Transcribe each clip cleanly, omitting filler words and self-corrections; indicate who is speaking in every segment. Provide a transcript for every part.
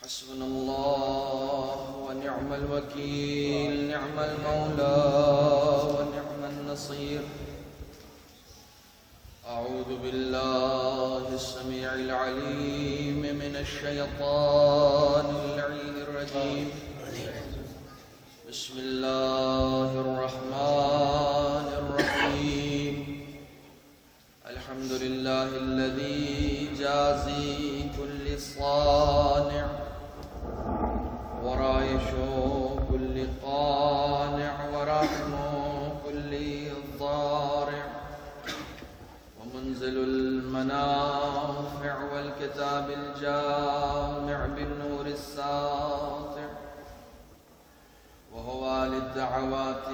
Speaker 1: حسبنا الله ونعم الوكيل، نعم المولى ونعم النصير. أعوذ بالله السميع العليم من الشيطان اللعين الرجيم. بسم الله الرحمن الرحيم. الحمد لله الذي جازي كل صانع ورايش كل قانع ورحم كل ضارع ومنزل المنافع والكتاب الجامع بالنور الساطع وهو للدعوات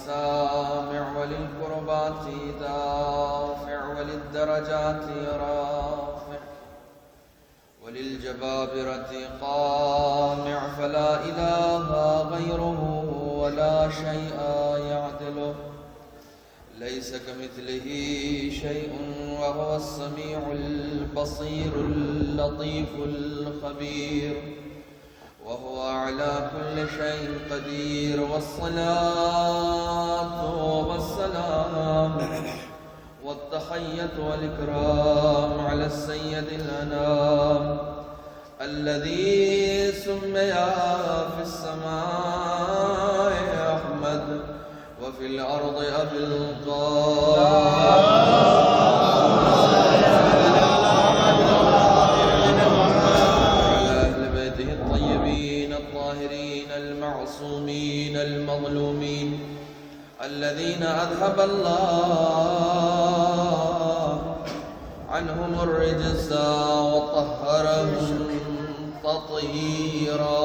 Speaker 1: سامع وللقربات دافع وللدرجات رافع وللجبابرة قامع فلا إله غيره ولا شيء يعدله ليس كمثله شيء وهو السميع البصير اللطيف الخبير وهو على كل شيء قدير. والصلاة والسلام والتحية والإكرام على السيد الأنام الذي سمي في السماء أحمد وفي الأرض أبي المعصومين المظلومين الذين أذهب الله عنهم الرجس وطهرهم تطهيرا.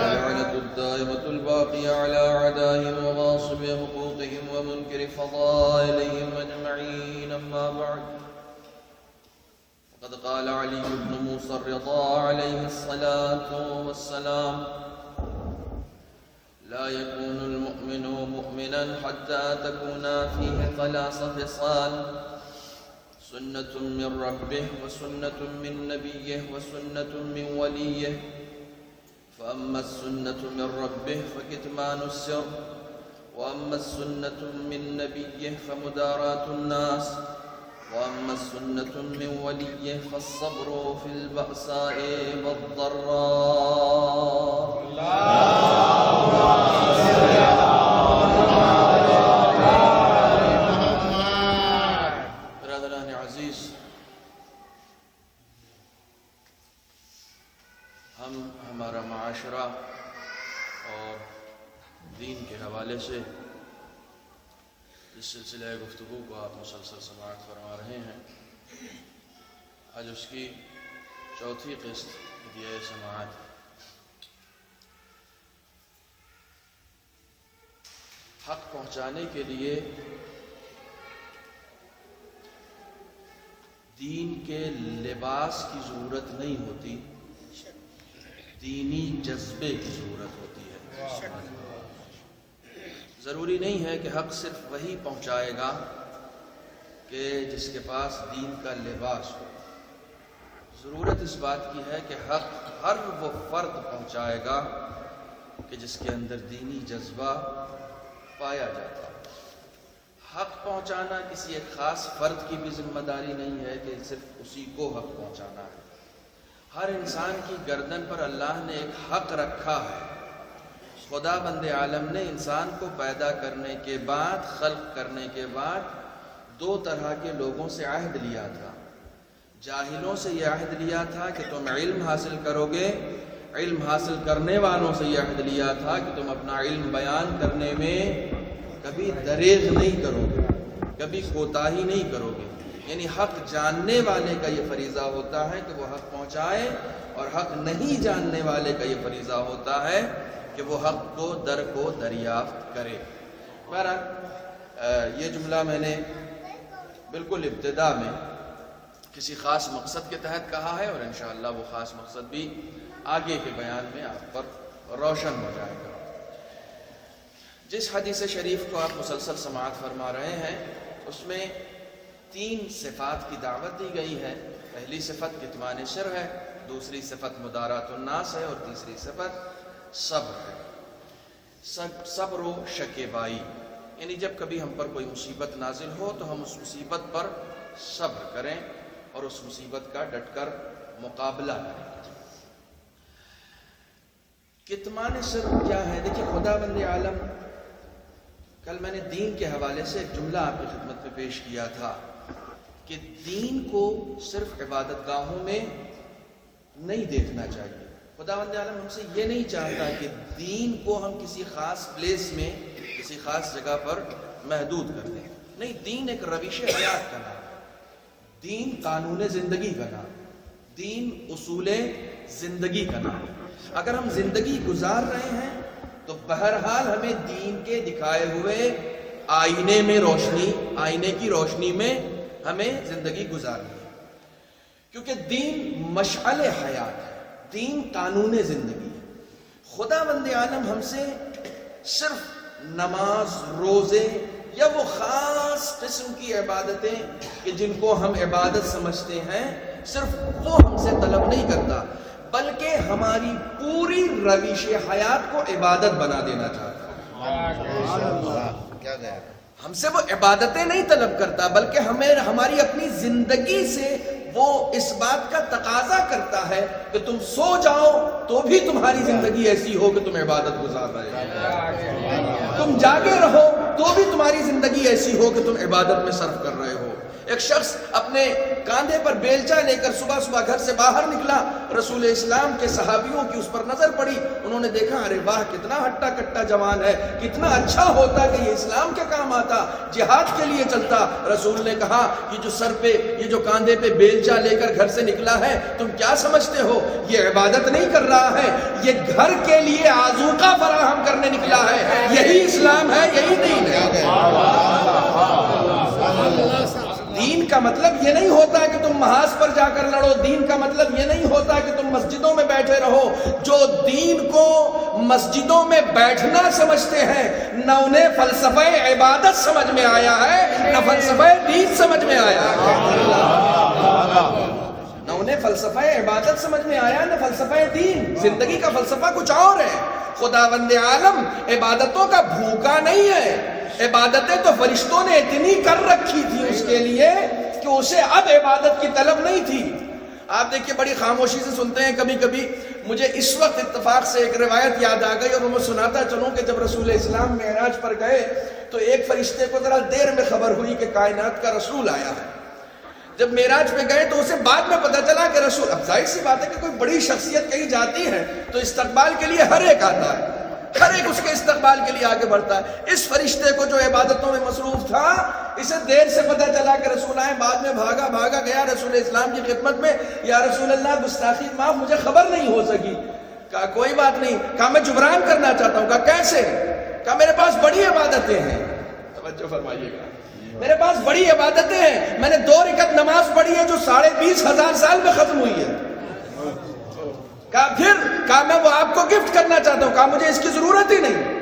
Speaker 1: واللعنة الدائمة الباقية على أعدائهم وغاصب حقوقهم ومنكر فضائلهم أجمعين. أما بعد، قد قال علي بن موسى الرضا عليه الصلاة والسلام: لا يكون المؤمن مؤمنا حتى تكون فيه ثلاث خصال: سنة من ربه وسنة من نبيه وسنة من وليه. فأما السنة من ربه فكتمان السر، وأما السنة من نبيه فمداراة الناس، وأما السنة من وليه فالصبر في البأساء والضراء. برادران عزیز، ہمارا معاشرہ اور دین کے حوالے سے اس سلسلہ گفتگو کو آپ مسلسل سماعت فرما رہے ہیں. آج اس کی چوتھی قسط یہ سماعت. حق پہنچانے کے لیے دین کے لباس کی ضرورت نہیں ہوتی، دینی جذبے کی ضرورت ہوتی ہے. ضروری نہیں ہے کہ حق صرف وہی پہنچائے گا کہ جس کے پاس دین کا لباس ہو. ضرورت اس بات کی ہے کہ حق ہر وہ فرد پہنچائے گا کہ جس کے اندر دینی جذبہ پایا جاتا ہے. حق پہنچانا کسی ایک خاص فرد کی بھی ذمہ داری نہیں ہے کہ صرف اسی کو حق پہنچانا ہے. ہر انسان کی گردن پر اللہ نے ایک حق رکھا ہے. خدا بند عالم نے انسان کو پیدا کرنے کے بعد، خلق کرنے کے بعد، دو طرح کے لوگوں سے عہد لیا تھا. جاہلوں سے یہ عہد لیا تھا کہ تم علم حاصل کرو گے. علم حاصل کرنے والوں سے یہ عہد لیا تھا کہ تم اپنا علم بیان کرنے میں کبھی دریغ نہیں کرو گے، کبھی کوتاہی نہیں کرو گے. یعنی حق جاننے والے کا یہ فریضہ ہوتا ہے کہ وہ حق پہنچائے، اور حق نہیں جاننے والے کا یہ فریضہ ہوتا ہے کہ وہ حق کو دریافت کرے. بہرحال یہ جملہ میں نے بالکل ابتدا میں کسی خاص مقصد کے تحت کہا ہے، اور انشاءاللہ وہ خاص مقصد بھی آگے کے بیان میں آپ پر روشن ہو جائے گا. جس حدیث شریف کو آپ مسلسل سماعت فرما رہے ہیں اس میں تین صفات کی دعوت دی گئی ہے. پہلی صفت کتمان سر ہے، دوسری صفت مدارات الناس ہے، اور تیسری صفت صبر ہے. صبر و شکیبائی، یعنی جب کبھی ہم پر کوئی مصیبت نازل ہو تو ہم اس مصیبت پر صبر کریں اور اس مصیبت کا ڈٹ کر مقابلہ کریں. کتمان سر کیا ہے؟ دیکھیں، خداوند عالم، کل میں نے دین کے حوالے سے ایک جملہ آپ کی خدمت میں پیش کیا تھا کہ دین کو صرف عبادت گاہوں میں نہیں دیکھنا چاہیے. خداوند عالم ہم سے یہ نہیں چاہتا کہ دین کو ہم کسی خاص پلیس میں، کسی خاص جگہ پر محدود کر دیں. نہیں، دین ایک روش حیات کا نام، دین قانون زندگی کا نام، دین اصول زندگی کا نام. اگر ہم زندگی گزار رہے ہیں تو بہرحال ہمیں دین کے دکھائے ہوئے آئینے کی روشنی میں ہمیں زندگی گزارنی ہے، کیونکہ دین مشعل حیات ہے، دین قانون زندگی ہے. خداوند عالم ہم سے صرف نماز، روزے یا وہ خاص قسم کی عبادتیں کہ جن کو ہم عبادت سمجھتے ہیں، صرف وہ ہم سے طلب نہیں کرتا، بلکہ ہماری پوری روش حیات کو عبادت بنا دینا چاہتا ہے. ہم سے وہ عبادتیں نہیں طلب کرتا، بلکہ ہماری اپنی زندگی سے وہ اس بات کا تقاضا کرتا ہے کہ تم سو جاؤ تو بھی تمہاری زندگی ایسی ہو کہ تم عبادت گزار رہے ہو، تم جاگے رہو تو بھی تمہاری زندگی ایسی ہو کہ تم عبادت میں صرف کر رہے ہو. ایک شخص اپنے کاندھے پر بیلچا لے کر صبح صبح گھر سے باہر نکلا. رسول اسلام کے صحابیوں کی اس پر نظر پڑی. انہوں نے دیکھا، ارے واہ، کتنا ہٹا کٹا جوان ہے، کتنا اچھا ہوتا کہ یہ اسلام کے کام آتا، جہاد کے لیے چلتا. رسول نے کہا، یہ جو سر پہ، یہ جو کاندھے پہ بیلچا لے کر گھر سے نکلا ہے، تم کیا سمجھتے ہو؟ یہ عبادت نہیں کر رہا ہے، یہ گھر کے لیے آذوقہ فراہم کرنے نکلا ہے. یہی اسلام ہے، یہی دین ہے. دین کا مطلب یہ نہیں ہوتا کہ تم محاذ پر جا کر لڑو. دین کا مطلب یہ نہیں ہوتا کہ تم مسجدوں میں بیٹھے رہو. جو دین کو مسجدوں میں بیٹھنا سمجھتے ہیں، نہ انہیں فلسفہ عبادت سمجھ میں آیا ہے، نہ فلسفہ دین سمجھ میں آیا ہے. نہ انہیں فلسفہ عبادت سمجھ میں آیا، نہ فلسفہ دین. زندگی کا فلسفہ کچھ اور ہے. خداوند عالم عبادتوں کا بھوکا نہیں ہے. عبادتیں تو فرشتوں نے اتنی کر رکھی تھی اس کے لیے کہ اسے اب عبادت کی طلب نہیں تھی. آپ دیکھیے، بڑی خاموشی سے سنتے ہیں. کبھی کبھی مجھے اس وقت اتفاق سے ایک روایت یاد آ گئی اور میں سناتا چلوں کہ جب رسول اسلام معراج پر گئے تو ایک فرشتے کو ذرا دیر میں خبر ہوئی کہ کائنات کا رسول آیا ہے. جب معراج پہ گئے تو اسے بعد میں پتہ چلا کہ رسول، اب ظاہر سی بات ہے کہ کوئی بڑی شخصیت کہیں جاتی ہے تو استقبال کے لیے ہر ایک آتا ہے، ہر ایک اس کے استقبال کے لیے آگے بڑھتا ہے. اس فرشتے کو جو عبادتوں میں مصروف تھا، اسے دیر سے پتہ چلا کہ رسول آئے. بعد میں بھاگا گیا رسول اسلام کی خدمت میں، یا رسول اللہ، گستاخی معاف، مجھے خبر نہیں ہو سکی. کہا کوئی بات نہیں. کہا میں جبران کرنا چاہتا ہوں. کہا کیسے؟ کہا میرے پاس بڑی عبادتیں ہیں. توجہ فرمائیے گا، میرے پاس بڑی عبادتیں ہیں. میں نے 2 رکعت نماز پڑھی ہے جو 20,500 سال میں ختم ہوئی ہے. کہا پھر؟ کہا میں وہ آپ کو گفٹ کرنا چاہتا ہوں. کہا مجھے اس کی ضرورت ہی نہیں.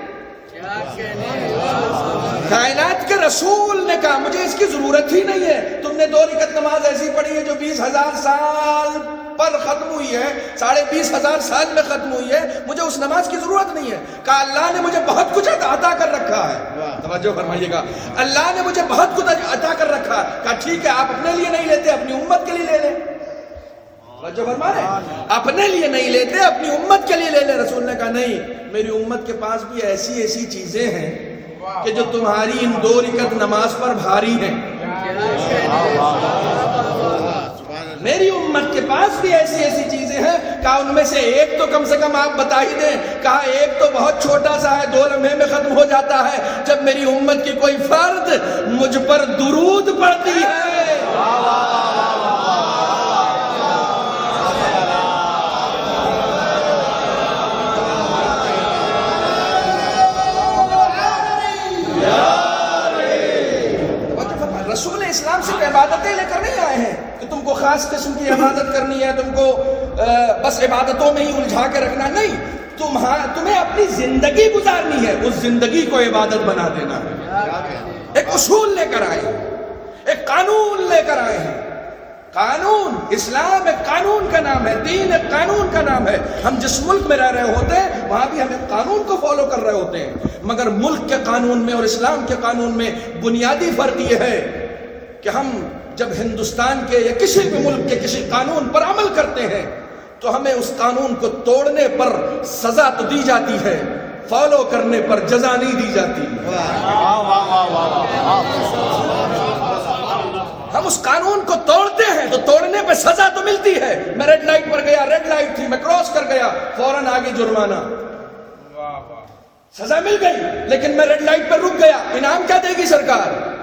Speaker 1: کائنات کے رسول نے کہا مجھے اس کی ضرورت ہی نہیں ہے. تم نے 2 رکعت نماز ایسی پڑھی ہے جو 20,000 سال پر ختم ہوئی ہے، 20,500 سال میں ختم ہوئی ہے، مجھے اس نماز کی ضرورت نہیں ہے. کہا اللہ نے مجھے بہت کچھ عطا کر رکھا ہے. توجہ فرمائیے گا، اللہ نے مجھے بہت کچھ عطا کر رکھا ہے. کہا ٹھیک ہے، آپ اپنے لیے نہیں لیتے، اپنی امت کے لیے لے لیں. توجہ فرما رہے، اپنے لیے نہیں لیتے، اپنی امت کے لیے لے لیں. رسول نے کہا نہیں، میری امت کے پاس بھی ایسی چیزیں ہیں کہ جو تمہاری ان 2 رکعت نماز پر بھاری ہیں. میری امت کے پاس بھی ایسی چیزیں ہیں. کہا ان میں سے ایک تو کم سے کم آپ بتا ہی دیں. کہا ایک تو بہت چھوٹا سا ہے، 2 لمحے میں ختم ہو جاتا ہے، جب میری امت کی کوئی فرد مجھ پر درود پڑھتی ہے. رسول اسلام صرف عبادتیں لے کر نہیں آئے ہیں کہ تم کو خاص قسم کی عبادت کرنی ہے، تم کو بس عبادتوں میں ہی الجھا کے رکھنا. نہیں، تمہیں اپنی زندگی گزارنی ہے، اس زندگی کو عبادت بنا دینا ہے. ایک اصول لے کر آئے، ایک
Speaker 2: قانون لے کر آئے ہیں. قانون. اسلام ایک قانون کا نام ہے, دین ایک قانون کا نام ہے. ہم جس ملک میں رہ رہے ہوتے ہیں وہاں بھی ہم ایک قانون کو فالو کر رہے ہوتے ہیں, مگر ملک کے قانون میں اور اسلام کے قانون میں بنیادی فرق یہ ہے کہ ہم جب ہندوستان کے یا کسی بھی ملک کے کسی قانون پر عمل کرتے ہیں تو ہمیں اس قانون کو توڑنے پر سزا تو دی جاتی ہے, فالو کرنے پر جزا نہیں دی جاتی. ہم اس قانون کو توڑتے ہیں تو توڑنے پہ سزا تو ملتی ہے. میں ریڈ لائٹ پر گیا, ریڈ لائٹ تھی, میں کراس کر گیا, فوراً آگے جرمانہ, سزا مل گئی. لیکن میں ریڈ لائٹ پر رک گیا, انعام کیا دے گی سرکار؟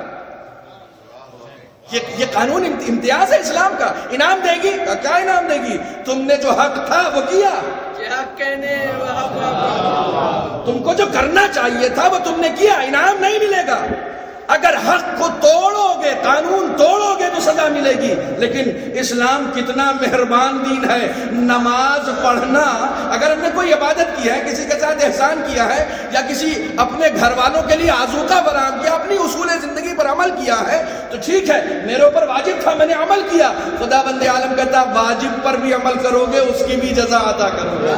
Speaker 2: یہ قانون امتیاز ہے اسلام کا. انعام دے گی, کیا انعام دے گی؟ تم نے جو حق تھا وہ کیا, تم کو جو کرنا چاہیے تھا وہ تم نے کیا, انعام نہیں ملے گا. اگر حق کو توڑو گے, قانون توڑو گے تو سزا ملے گی. لیکن اسلام کتنا مہربان دین ہے. نماز پڑھنا, اگر ہم نے کوئی عبادت کی ہے, کسی کے ساتھ احسان کیا ہے, یا کسی اپنے گھر والوں کے لیے آذوقہ فراہم کیا, اپنی اصول زندگی پر عمل کیا ہے تو ٹھیک ہے, میرے اوپر واجب تھا, میں نے عمل کیا. خدا بند عالم کہتا واجب پر بھی عمل کرو گے اس کی بھی جزا عطا کرو گے.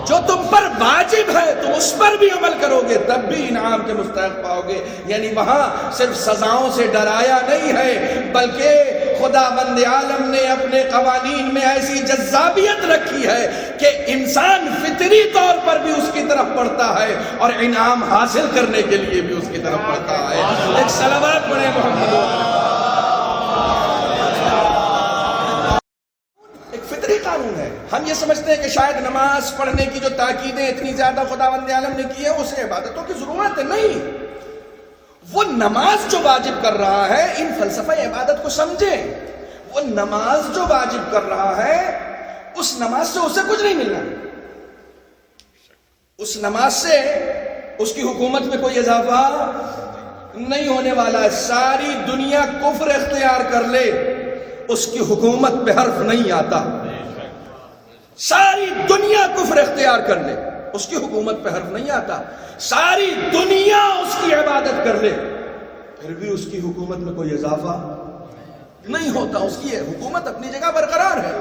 Speaker 2: جو تم پر واجب ہے تم اس پر بھی عمل کرو گے تب بھی انعام کے مستحق پاؤ گے. یعنی وہاں صرف سزاؤں سے ڈرایا نہیں ہے, بلکہ خدا بند عالم نے اپنے قوانین میں ایسی جذابیت رکھی ہے کہ انسان فطری طور پر بھی اس کی طرف بڑھتا ہے اور انعام حاصل کرنے کے لیے بھی اس کی طرف بڑھتا ہے. ایک صلوات پڑھیں محمد. قانون ہے. ہم یہ سمجھتے ہیں کہ شاید نماز پڑھنے کی جو تاکیدیں اتنی زیادہ خداوند عالم نے کی ہے اسے عبادتوں کی ضرورت ہے. نہیں, وہ نماز جو واجب کر رہا ہے, ان فلسفہ عبادت کو سمجھیں, وہ نماز جو واجب کر رہا ہے اس نماز سے اسے کچھ نہیں ملنا. اس نماز سے اس کی حکومت میں کوئی اضافہ نہیں ہونے والا ہے. ساری دنیا کفر اختیار کر لے اس کی حکومت پہ حرف نہیں آتا. ساری دنیا کفر اختیار کر لے اس کی حکومت پہ حرف نہیں آتا. ساری دنیا اس کی عبادت کر لے پھر بھی اس کی حکومت میں کوئی اضافہ نہیں ہوتا. اس کی حکومت اپنی جگہ برقرار ہے.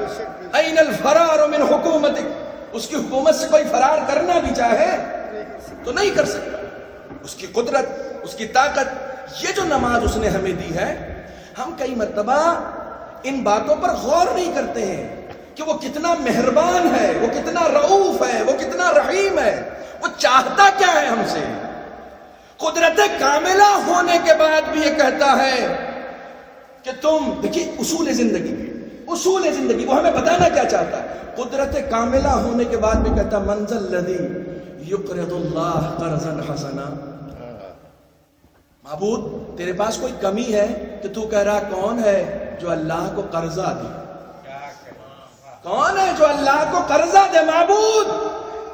Speaker 2: این الفرار من حکومتک, اس کی حکومت سے کوئی فرار کرنا بھی چاہے تو نہیں کر سکتا. اس کی قدرت, اس کی طاقت, یہ جو نماز اس نے ہمیں دی ہے, ہم کئی مرتبہ ان باتوں پر غور نہیں کرتے ہیں کہ وہ کتنا مہربان ہے, وہ کتنا رؤوف ہے, وہ کتنا رحیم ہے, وہ چاہتا کیا ہے ہم سے. قدرت کاملہ ہونے کے بعد بھی یہ کہتا ہے کہ تم دیکھیے اصول زندگی وہ ہمیں بتانا کیا چاہتا ہے. قدرت کاملہ ہونے کے بعد بھی کہتا منزل الذی یقرض اللہ قرضا حسنا. معبود تیرے پاس کوئی کمی ہے کہ تو کہہ رہا کون ہے جو اللہ کو قرضہ دے؟ کون ہے جو اللہ کو قرضہ دے؟ معبود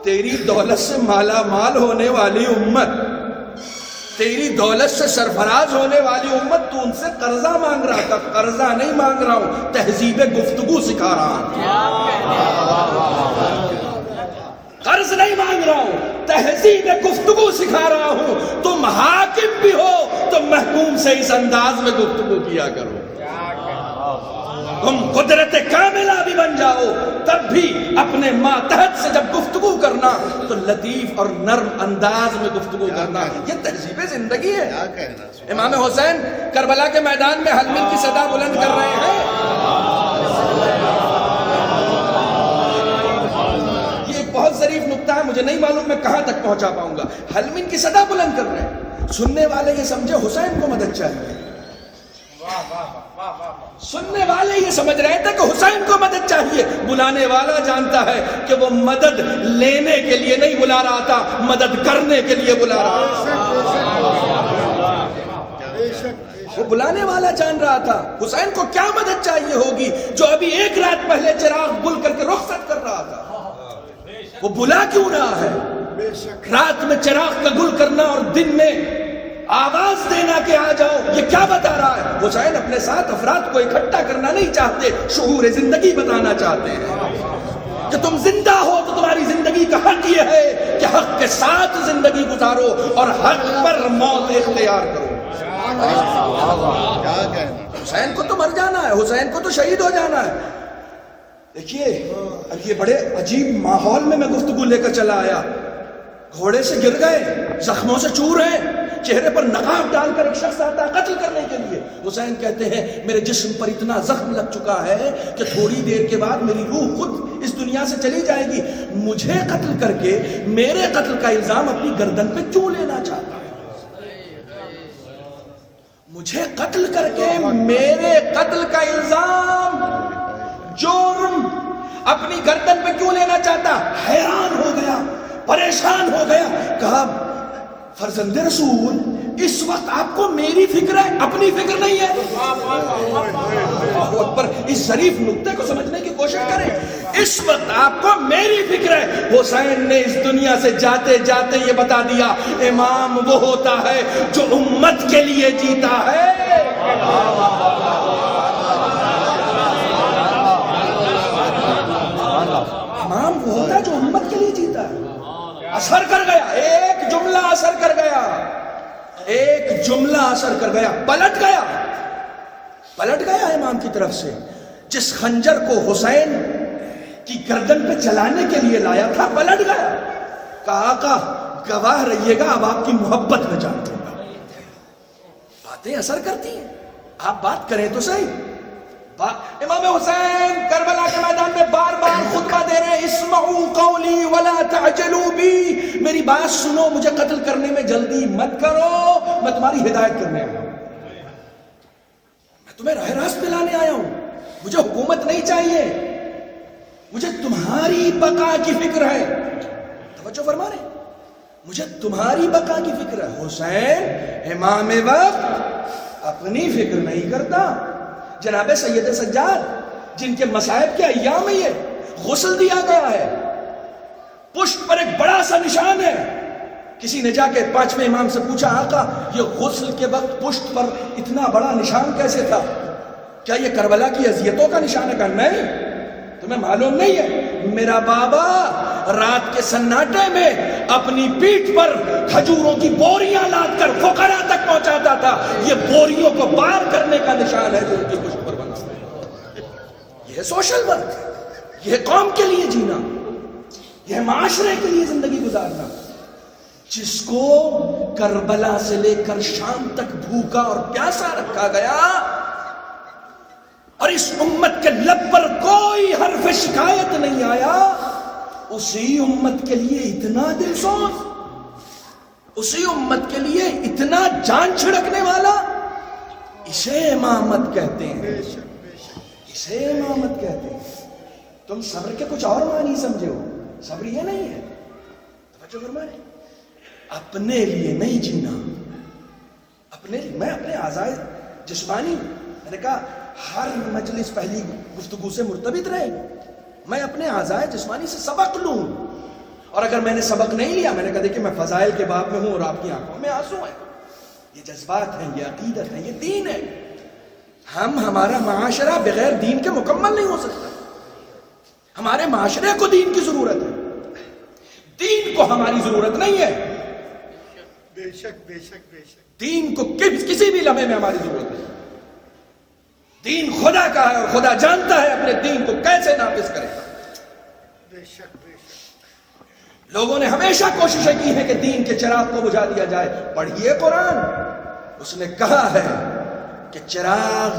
Speaker 2: تیری دولت سے مالا مال ہونے والی امت, تیری دولت سے سرفراز ہونے والی امت, تو ان سے قرضہ مانگ رہا تھا. قرضہ نہیں مانگ رہا ہوں, تہذیب گفتگو سکھا رہا ہوں. قرض نہیں مانگ رہا ہوں, تہذیب گفتگو سکھا رہا ہوں. تم حاکم بھی ہو تو محکوم سے اس انداز میں گفتگو کیا کرو. تم قدرت کاملہ بھی بن جاؤ تب بھی اپنے ماتحت سے جب گفتگو کرنا تو لطیف اور نرم انداز میں گفتگو کرنا. یہ تہذیب زندگی ہے. امام حسین کربلا کے میدان میں حلمن کی صدا بلند کر رہے ہیں. یہ ایک بہت ظریف نکتہ ہے, مجھے نہیں معلوم میں کہاں تک پہنچا پاؤں گا. حلمن کی صدا بلند کر رہے ہیں, سننے والے یہ سمجھے حسین کو مدد چاہیے. سننے والے یہ سمجھ رہے تھے کہ حسین کو مدد چاہیے. بلانے والا جانتا ہے کہ وہ مدد لینے کے لیے نہیں بلا رہا تھا, مدد کرنے کے لیے بلا رہا تھا. وہ بلانے والا جان رہا تھا حسین کو کیا مدد چاہیے ہوگی جو ابھی ایک رات پہلے چراغ گل کر کے رخصت کر رہا تھا. وہ بلا کیوں رہا ہے؟ رات میں چراغ کا گل کرنا اور دن میں آواز دینا کہ آ جاؤ, یہ کیا بتا رہا ہے؟ حسین اپنے ساتھ افراد کو اکٹھا کرنا نہیں چاہتے, شعور زندگی بتانا چاہتے ہیں کہ تم زندہ ہو تو تمہاری زندگی کا حق یہ ہے کہ حق کے ساتھ زندگی گزارو اور حق پر موت اختیار کرو. حسین کو تو مر جانا ہے، حسین کو تو شہید ہو جانا ہے. دیکھیے اب یہ بڑے عجیب ماحول میں گفتگو لے کر چلا آیا. گھوڑے سے گر گئے، زخموں سے چور ہیں، چہرے پر نقاب ڈال کر ایک شخص آتا ہے قتل کرنے کے لیے. حسین کہتے ہیں میرے جسم پر اتنا زخم لگ چکا ہے کہ تھوڑی دیر کے بعد میری روح خود اس دنیا سے چلی جائے گی. مجھے قتل کر کے میرے قتل کا الزام اپنی گردن پہ کیوں لینا چاہتا ہے؟ مجھے قتل کر کے میرے قتل کا الزام، جرم اپنی گردن پہ کیوں لینا چاہتا؟ حیران ہو گیا، پریشان ہو گیا. کہا فرزند رسول اس وقت آپ کو میری فکر ہے، اپنی فکر نہیں ہے. اللہ اکبر. اس ظریف نقطے کو سمجھنے کی کوشش کریں. اس وقت آپ کو میری فکر ہے. حسین نے اس دنیا سے جاتے جاتے یہ بتا دیا امام وہ ہوتا ہے جو امت کے لیے جیتا ہے. امام وہ ہوتا ہے جو امت کے لیے جیتا ہے. اثر کر گیا، ایک جملہ اثر کر گیا، ایک جملہ اثر کر گیا، پلٹ گیا امام کی طرف سے. جس خنجر کو حسین کی گردن پہ چلانے کے لیے لایا تھا پلٹ گیا. کہا آقا گواہ رہیے گا اب آپ کی محبت میں جان دوں گا. باتیں اثر کرتی ہیں، آپ بات کریں تو صحیح. امام حسین کربلا کے میدان میں بار بار خطبہ دے رہے ہیں، اسمعوا قولی ولا تعجلوا بی، میری بات سنو، مجھے قتل کرنے میں جلدی مت کرو، میں تمہاری ہدایت کرنے آیا ہوں، میں تمہیں راہ راست پہ لانے آیا ہوں. مجھے حکومت نہیں چاہیے، مجھے تمہاری بقا کی فکر ہے. توجہ فرما رہے، مجھے تمہاری بقا کی فکر ہے. حسین امام وقت اپنی فکر نہیں کرتا. جناب سید سجاد جن کے مصائب کے ایام میں یہ غسل دیا گیا ہے، پشت پر ایک بڑا سا نشان ہے. کسی نے جا کے پانچویں امام سے پوچھا آقا یہ غسل کے وقت پشت پر اتنا بڑا نشان کیسے تھا؟ کیا یہ کربلا کی اذیتوں کا نشان ہے؟ کہا نہیں، تمہیں معلوم نہیں ہے، میرا بابا رات کے سناٹے میں اپنی پیٹھ پر کھجوروں کی بوریاں لاد کر فقراء تک پہنچاتا تھا. یہ بوریوں کو پار کرنے کا نشان ہے جو ان کی پشت پر بنا. یہ سوشل ورک، یہ قوم کے لیے جینا، یہ معاشرے کے لیے زندگی گزارنا. جس کو کربلا سے لے کر شام تک بھوکا اور پیاسا رکھا گیا اور اس امت کے لب پر کوئی حرف شکایت نہیں آیا، اسی امت کے لیے اتنا دل سوز، اسی امت کے لیے اتنا جان چھڑکنے والا، اسے امامت کہتے ہیں، اسے امامت کہتے ہیں. تم صبر کے کچھ اور معنی سمجھے ہو، صبر یہ نہیں ہے. توجہ فرمائیں، اپنے لیے نہیں جینا، اپنے لیے. میں اپنے اعضائے جسمانی، میں نے کہا ہر مجلس پہلی گفتگو سے مرتبط رہے، میں اپنے اعضائے جسمانی سے سبق لوں، اور اگر میں نے سبق نہیں لیا، میں نے کہا دیکھیں میں فضائل کے باب میں ہوں اور آپ کی آنکھوں میں آنسو ہیں. یہ جذبات ہیں، یہ عقیدت ہے، یہ دین ہے. ہمارا معاشرہ بغیر دین کے مکمل نہیں ہو سکتا. ہمارے معاشرے کو دین کی ضرورت ہے، دین کو ہماری ضرورت نہیں ہے.
Speaker 3: بے شک بے شک بے شک.
Speaker 2: دین کو کسی بھی لمحے میں ہماری ضرورت ہے. دین خدا کا ہے اور خدا جانتا ہے اپنے دین کو کیسے نافذ کرے گا.
Speaker 3: بے شک بے شک.
Speaker 2: لوگوں نے ہمیشہ کوششیں کی ہیں کہ دین کے چراغ کو بجھا دیا جائے. پڑھیے قرآن، اس نے کہا ہے کہ چراغ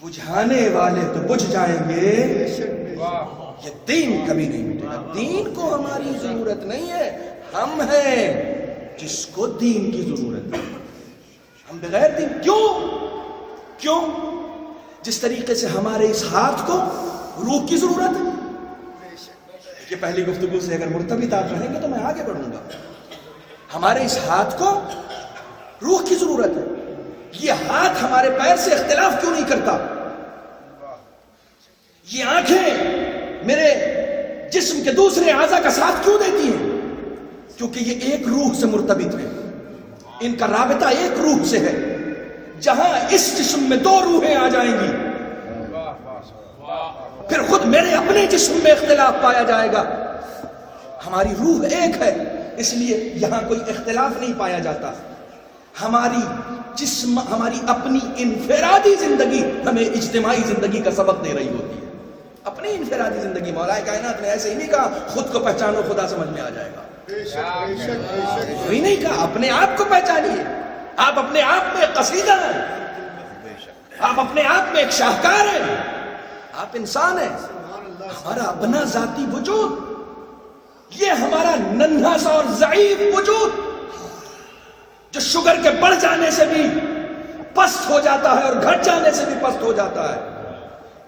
Speaker 2: بجھانے والے تو بجھ جائیں گے، یہ دین کبھی نہیں مٹے گا. دین کو ہماری ضرورت نہیں ہے، ہم ہیں جس کو دین کی ضرورت ہے. ہم بغیر دین کیوں جس طریقے سے ہمارے اس ہاتھ کو روح کی ضرورت ہے. یہ پہلی گفتگو سے اگر مرتبط آپ رہیں گے تو میں آگے بڑھوں گا. ہمارے اس ہاتھ کو روح کی ضرورت ہے. یہ ہاتھ ہمارے پیر سے اختلاف کیوں نہیں کرتا؟ یہ آنکھیں میرے جسم کے دوسرے اعضاء کا ساتھ کیوں دیتی ہیں؟ کیونکہ یہ ایک روح سے مرتبط ہے، ان کا رابطہ ایک روح سے ہے. جہاں اس جسم میں دو روحیں آ جائیں گی پھر خود میرے اپنے جسم میں اختلاف پایا جائے گا. ہماری روح ایک ہے، اس لیے یہاں کوئی اختلاف نہیں پایا جاتا. ہماری ہماری اپنی انفرادی زندگی ہمیں اجتماعی زندگی کا سبق دے رہی ہوتی ہے. اپنی انفرادی زندگی مولا کائنات نے ایسے ہی نہیں کہا خود کو پہچانو خدا سمجھ میں آ جائے گا.
Speaker 3: بے شک بے شک بے شک.
Speaker 2: کوئی نہیں کہا اپنے آپ کو پہچانیے. آپ اپنے آپ میں ایک قصیدہ ہیں, آپ اپنے آپ میں ایک شاہکار ہیں, آپ انسان ہیں. ہمارا اپنا ذاتی وجود, یہ ہمارا ننھا سا اور ضعیف وجود جو شوگر کے بڑھ جانے سے بھی پست ہو جاتا ہے اور گھٹ جانے سے بھی پست ہو جاتا ہے,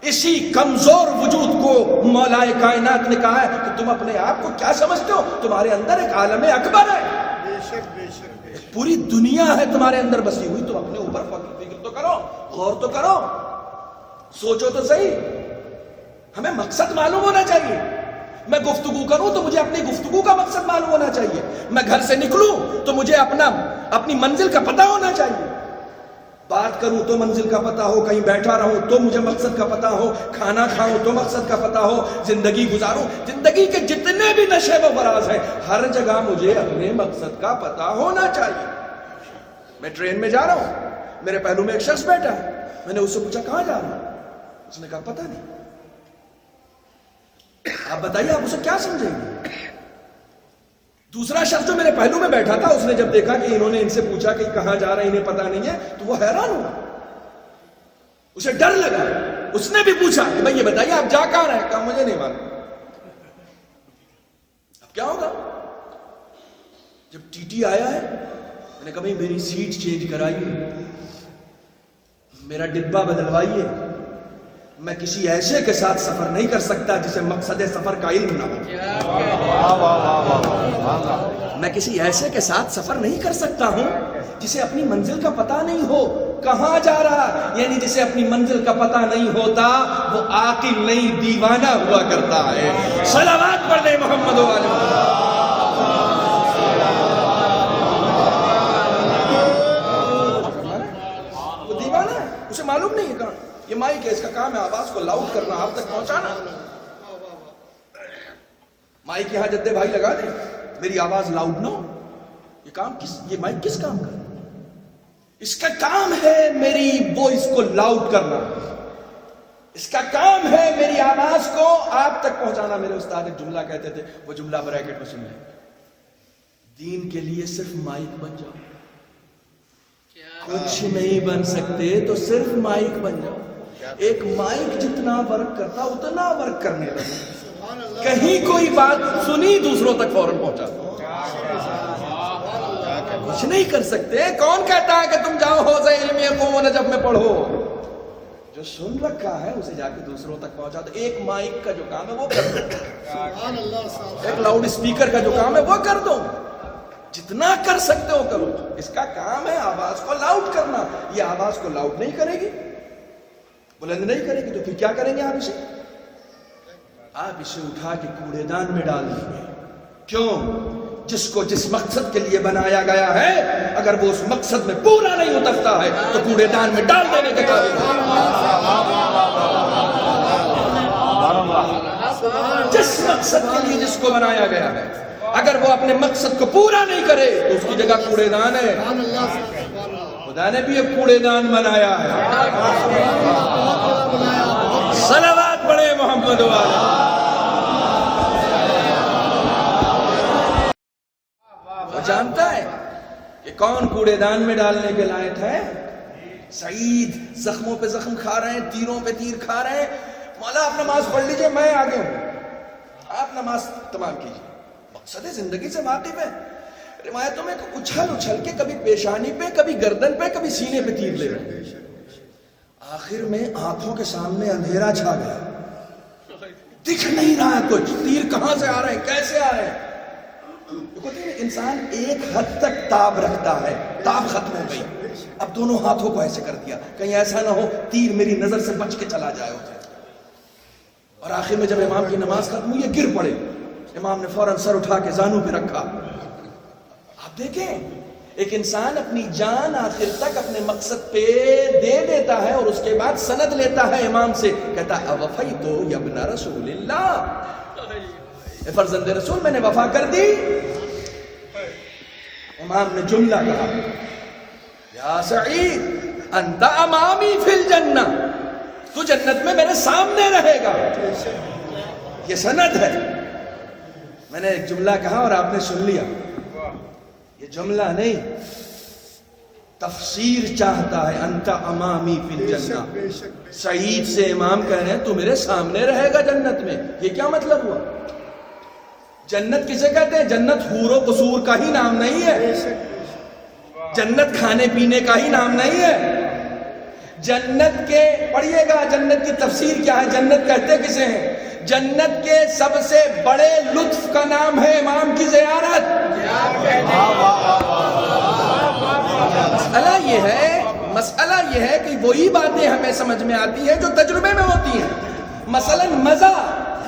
Speaker 2: اسی کمزور وجود کو مولا کائنات نے کہا ہے کہ تم اپنے آپ کو کیا سمجھتے ہو, تمہارے اندر ایک عالم اکبر ہے,
Speaker 3: بے شک بے شک بے شک.
Speaker 2: پوری دنیا ہے تمہارے اندر بسی ہوئی. تم اپنے اوپر فکر تو کرو, غور تو کرو, سوچو تو صحیح. ہمیں مقصد معلوم ہونا چاہیے. میں گفتگو کروں تو مجھے اپنی گفتگو کا مقصد معلوم ہونا چاہیے. میں گھر سے نکلوں تو مجھے اپنی منزل کا پتہ ہونا چاہیے. بات کروں تو منزل کا پتہ ہو, کہیں بیٹھا رہوں تو مجھے مقصد کا پتہ ہو, کھانا کھاؤں تو مقصد کا پتہ ہو, زندگی گزاروں, زندگی کے جتنے بھی نشے و فراز ہیں ہر جگہ مجھے اپنے مقصد کا پتہ ہونا چاہیے. میں ٹرین میں جا رہا ہوں, میرے پہلو میں ایک شخص بیٹھا ہے, میں نے اس سے پوچھا کہاں جا رہا ہوں, اس نے کہا پتہ نہیں. آپ بتائیے آپ اسے کیا سمجھیں گے؟ دوسرا شخص جو میرے پہلو میں بیٹھا تھا, اس نے جب دیکھا کہ انہوں نے ان سے پوچھا کہ کہاں جا رہے ہیں انہیں پتہ نہیں ہے, تو وہ حیران ہوا, اسے ڈر لگا. اس نے بھی پوچھا کہ بھائی یہ بتائیے آپ جا کہاں رہے ہیں, کہا مجھے نہیں معلوم. اب کیا ہوگا جب ٹی ٹی آیا ہے, میں نے کہا بھائی میری سیٹ چینج کرائیے, میرا ڈبہ بدلوائیے, میں کسی ایسے کے ساتھ سفر نہیں کر سکتا جسے مقصد سفر کا علم نہ ہو. میں کسی ایسے کے ساتھ سفر نہیں کر سکتا ہوں جسے اپنی منزل کا پتہ نہیں ہو, کہاں جا رہا, یعنی جسے اپنی منزل کا پتہ نہیں ہوتا وہ عاقل نہیں دیوانہ ہوا کرتا ہے. صلوات پڑھ دیں محمد و آل محمد. وہ دیوانہ ہے, اسے معلوم نہیں ہے کہاں. یہ مائک ہے, اس کا کام ہے آواز کو لاؤڈ کرنا, آپ تک پہنچانا. مائک یہاں جدے بھائی لگا دیں, میری آواز لاؤڈ نہ ہو. یہ مائک کس کام کا؟ اس کا کام ہے میری وائس کو لاؤڈ کرنا, اس کا کام ہے میری آواز کو آپ تک پہنچانا. میرے استاد ایک جملہ کہتے تھے, وہ جملہ بریکٹ میں سن لیں, دین کے لیے صرف مائک بن جاؤ, کچھ نہیں بن سکتے تو صرف مائک بن جاؤ. ایک مائک جتنا ورک کرتا اتنا ورک کرنے لگے. کہیں کوئی بات سنی دوسروں تک فوراً پہنچا. کچھ نہیں کر سکتے. کون کہتا ہے کہ تم جاؤ حوض علمیہ قوم و نجف میں پڑھو؟ جو سن رکھا ہے اسے جا کے دوسروں تک پہنچا دو. ایک مائک کا جو کام ہے وہ کر دو, ایک لاؤڈ اسپیکر کا جو کام ہے وہ کر دو. جتنا کر سکتے ہو کرو. اس کا کام ہے آواز کو لاؤڈ کرنا. یہ آواز کو لاؤڈ نہیں کرے گی, بلند نہیں کرے گی, تو پھر کیا کریں گے آپ اسے؟ آپ اسے اٹھا کے کوڑے دان میں ڈال دیں گے. کیوں؟ جس کو جس مقصد کے لیے بنایا گیا ہے اگر وہ اس مقصد میں پورا نہیں اترتا ہے تو کوڑے دان میں ڈال دینے کے قابل ہے. جس مقصد کے لیے جس کو بنایا گیا ہے اگر وہ اپنے مقصد کو پورا نہیں کرے تو اس کی جگہ کوڑے دان ہے. خدا نے بھی ایک کوڑے دان بنایا ہے. صلوات پڑھے محمد والا. وہ جانتا ہے کہ کون کوڑے دان میں ڈالنے کے لائق ہے. سعید زخموں پہ زخم کھا رہے ہیں, تیروں پہ تیر کھا رہے ہیں. مولا آپ نماز پڑھ لیجئے, میں آگے ہوں, آپ نماز تمام کیجئے. مقصد زندگی سے واقف ہے. روایتوں میں اچھل اچھل کے کبھی پیشانی پہ, کبھی گردن پہ, کبھی سینے پہ تیر لے رہے ہیں. آخر میں آنکھوں کے سامنے اندھیرا چھا گیا, دکھ نہیں رہا کچھ. تیر کہاں سے آ رہے ہیں, کیسے آ رہے ہیں؟ انسان ایک حد تک تاب رکھتا ہے, تاب ختم ہو گئی. اب دونوں ہاتھوں کو ایسے کر دیا کہیں ایسا نہ ہو تیر میری نظر سے بچ کے چلا جائے. اور آخر میں جب امام کی نماز ختم ہوئی, گر پڑے. امام نے فوراً سر اٹھا کے زانوں پہ رکھا. آپ دیکھیں ایک انسان اپنی جان آخر تک اپنے مقصد پہ دے دیتا ہے اور اس کے بعد سند لیتا ہے امام سے, کہتا اوفیت یا ابن رسول اللہ, اے فرزند رسول میں نے وفا کر دی. امام نے جملہ کہا, یا سعید انت امامی فی الجنہ، تو جنت میں میرے سامنے رہے گا. یہ سند ہے. میں نے ایک جملہ کہا اور آپ نے سن لیا. یہ جملہ نہیں، تفسیر چاہتا ہے. انت امامی فی الجنہ،
Speaker 3: بے شک
Speaker 2: سعید سے امام کہہ رہے ہیں تو میرے سامنے رہے گا جنت میں. یہ کیا مطلب ہوا؟ جنت کسے کہتے ہیں؟ جنت حور و قصور کا ہی نام نہیں ہے. جنت کھانے پینے کا ہی نام نہیں ہے. جنت کے پڑھیے گا جنت کی تفسیر کیا ہے، جنت کہتے کسے ہیں؟ جنت کے سب سے بڑے لطف کا نام ہے امام کی زیارت. مسئلہ یہ ہے کہ وہی باتیں ہمیں سمجھ میں آتی ہیں جو تجربے میں ہوتی ہیں. مثلا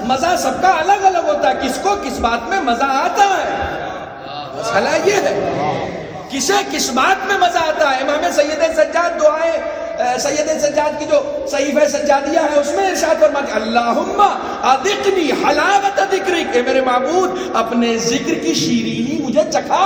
Speaker 2: مزہ سب کا الگ الگ ہوتا ہے، کس کو کس بات میں مزہ آتا ہے. مسئلہ یہ ہے کسے کس بات میں مزہ آتا ہے. امام سید سجاد دعائیں سید سجاد کی جو صحیفہ سجادیہ ہے اس میں ارشاد فرماتے ہیں اللہم اذقنی حلاوت ذکرک، اے میرے معبود اپنے ذکر کی شیرینی مجھے چکھا.